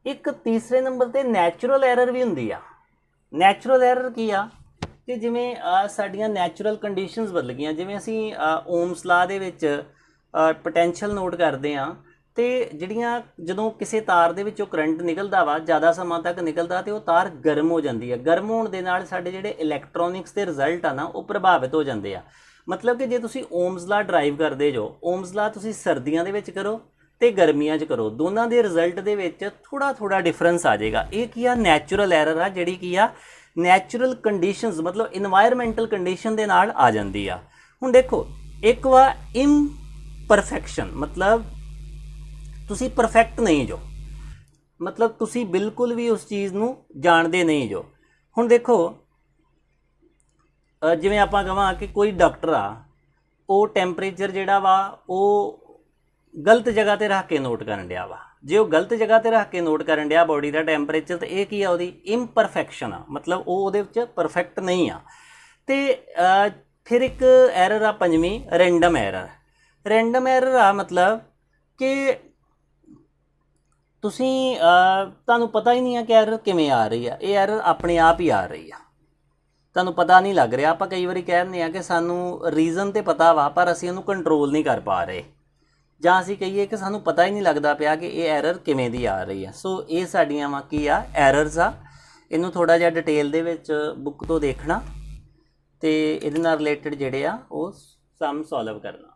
ਇੱਕ ਤੀਸਰੇ ਨੰਬਰ ਤੇ ਨੈਚੁਰਲ ਐਰਰ ਵੀ ਹੁੰਦੀ ਆ। ਨੈਚੁਰਲ ਐਰਰ ਕੀ ਆ ਕਿ ਜਿਵੇਂ ਸਾਡੀਆਂ ਨੈਚੁਰਲ ਕੰਡੀਸ਼ਨਸ ਬਦਲ ਗਈਆਂ। ਜਿਵੇਂ ਅਸੀਂ ਓਮਸ ਲਾ ਦੇ ਵਿੱਚ ਪੋਟੈਂਸ਼ੀਅਲ ਨੋਟ ਕਰਦੇ ਹਾਂ, ਤੇ ਜਿਹੜੀਆਂ ਜਦੋਂ ਕਿਸੇ ਤਾਰ ਦੇ ਵਿੱਚੋਂ ਕਰੰਟ ਨਿਕਲਦਾ ਵਾ, ਜ਼ਿਆਦਾ ਸਮਾਂ ਤੱਕ ਨਿਕਲਦਾ, ਤੇ ਉਹ ਤਾਰ ਗਰਮ ਹੋ ਜਾਂਦੀ ਹੈ। ਗਰਮ ਹੋਣ ਦੇ ਨਾਲ ਸਾਡੇ ਜਿਹੜੇ ਇਲੈਕਟ੍ਰੋਨਿਕਸ ਦੇ ਰਿਜ਼ਲਟ ਆ ਨਾ, ਉਹ ਪ੍ਰਭਾਵਿਤ ਹੋ ਜਾਂਦੇ ਆ। ਮਤਲਬ ਕਿ ਜੇ ਤੁਸੀਂ ਓਮਸ ਲਾ ਡਰਾਈਵ ਕਰਦੇ ਜੋ, ਓਮਸ ਲਾ ਤੁਸੀਂ ਸਰਦੀਆਂ ਦੇ ਵਿੱਚ ਕਰੋ ਤੇ ਗਰਮੀਆਂ 'ਚ ਕਰੋ, ਦੋਨਾਂ ਦੇ ਰਿਜ਼ਲਟ ਦੇ ਵਿੱਚ ਥੋੜਾ ਡਿਫਰੈਂਸ ਆ ਜਾਏਗਾ। ਇਹ ਕੀ ਆ, ਨੈਚੁਰਲ ਐਰਰ ਆ, ਜਿਹੜੀ ਕੀ ਆ ਨੈਚੁਰਲ ਕੰਡੀਸ਼ਨਸ ਮਤਲਬ ਇਨਵਾਇਰਮੈਂਟਲ ਕੰਡੀਸ਼ਨ ਦੇ ਨਾਲ ਆ ਜਾਂਦੀ ਆ। ਹੁਣ ਦੇਖੋ, ਇੱਕ ਵਾ ਇਮਪਰਫੈਕਸ਼ਨ, ਮਤਲਬ ਤੁਸੀਂ ਪਰਫੈਕਟ ਨਹੀਂ ਜੋ, ਮਤਲਬ ਤੁਸੀਂ ਬਿਲਕੁਲ ਵੀ ਉਸ ਚੀਜ਼ ਨੂੰ ਜਾਣਦੇ ਨਹੀਂ ਜੋ। ਹੁਣ ਦੇਖੋ, ਜਿਵੇਂ ਆਪਾਂ ਕਹਾਂ ਕਿ ਕੋਈ ਡਾਕਟਰ ਆ, ਉਹ ਟੈਂਪਰੇਚਰ ਜਿਹੜਾ ਵਾ ਉਹ ਗਲਤ ਜਗ੍ਹਾ ਤੇ ਰੱਖ ਕੇ ਨੋਟ ਕਰਨ ਡਿਆ ਵਾ। ਜੇ ਉਹ ਗਲਤ ਜਗ੍ਹਾ ਤੇ ਰੱਖ ਕੇ ਨੋਟ ਕਰਨ ਡਿਆ ਬੋਡੀ ਦਾ ਟੈਂਪਰੇਚਰ, ਤੇ ਇਹ ਕੀ ਆ, ਉਹਦੀ ਇੰਪਰਫੈਕਸ਼ਨ ਆ, ਮਤਲਬ ਉਹ ਉਹਦੇ ਵਿੱਚ ਪਰਫੈਕਟ ਨਹੀਂ ਆ। ਤੇ ਫਿਰ ਇੱਕ ਐਰਰ ਆ ਪੰਜਵੀਂ, ਰੈਂਡਮ ਐਰਰ। ਰੈਂਡਮ ਐਰਰ ਆ ਮਤਲਬ ਕਿ ਤੁਸੀਂ ਤੁਹਾਨੂੰ ਪਤਾ ਹੀ ਨਹੀਂ ਆ ਕਿ ਐਰਰ ਕਿਵੇਂ ਆ ਰਹੀ ਆ, ਇਹ ਐਰਰ ਆਪਣੇ ਆਪ ਹੀ ਆ ਰਹੀ ਆ, ਤੁਹਾਨੂੰ ਪਤਾ ਨਹੀਂ ਲੱਗ ਰਿਹਾ। ਆਪਾਂ ਕਈ ਵਾਰੀ ਕਹਿ ਦਿੰਦੇ ਆ ਕਿ ਸਾਨੂੰ ਰੀਜ਼ਨ ਤੇ ਪਤਾ ਵਾ, ਪਰ ਅਸੀਂ ਉਹਨੂੰ ਕੰਟਰੋਲ ਨਹੀਂ ਕਰ ਪਾ ਰਹੇ, ਜਾਂ ਅਸੀਂ ਕਹੀਏ ਕਿ ਸਾਨੂੰ ਪਤਾ ਹੀ ਨਹੀਂ ਲੱਗਦਾ ਪਿਆ ਕਿ ਇਹ ਐਰਰ ਕਿਵੇਂ ਦੀ ਆ ਰਹੀ ਆ। ਸੋ ਇਹ ਸਾਡੀਆਂ ਵਾ ਕੀ ਆ, ਐਰਰਸ ਆ। ਇਹਨੂੰ ਥੋੜ੍ਹਾ ਜਿਹਾ ਡਿਟੇਲ ਦੇ ਵਿੱਚ ਬੁੱਕ ਤੋਂ ਦੇਖਣਾ, ਤੇ ਇਹਦੇ ਨਾਲ ਰਿਲੇਟਡ ਜਿਹੜੇ ਆ ਉਹ ਸਮ ਸੋਲਵ ਕਰਨਾ।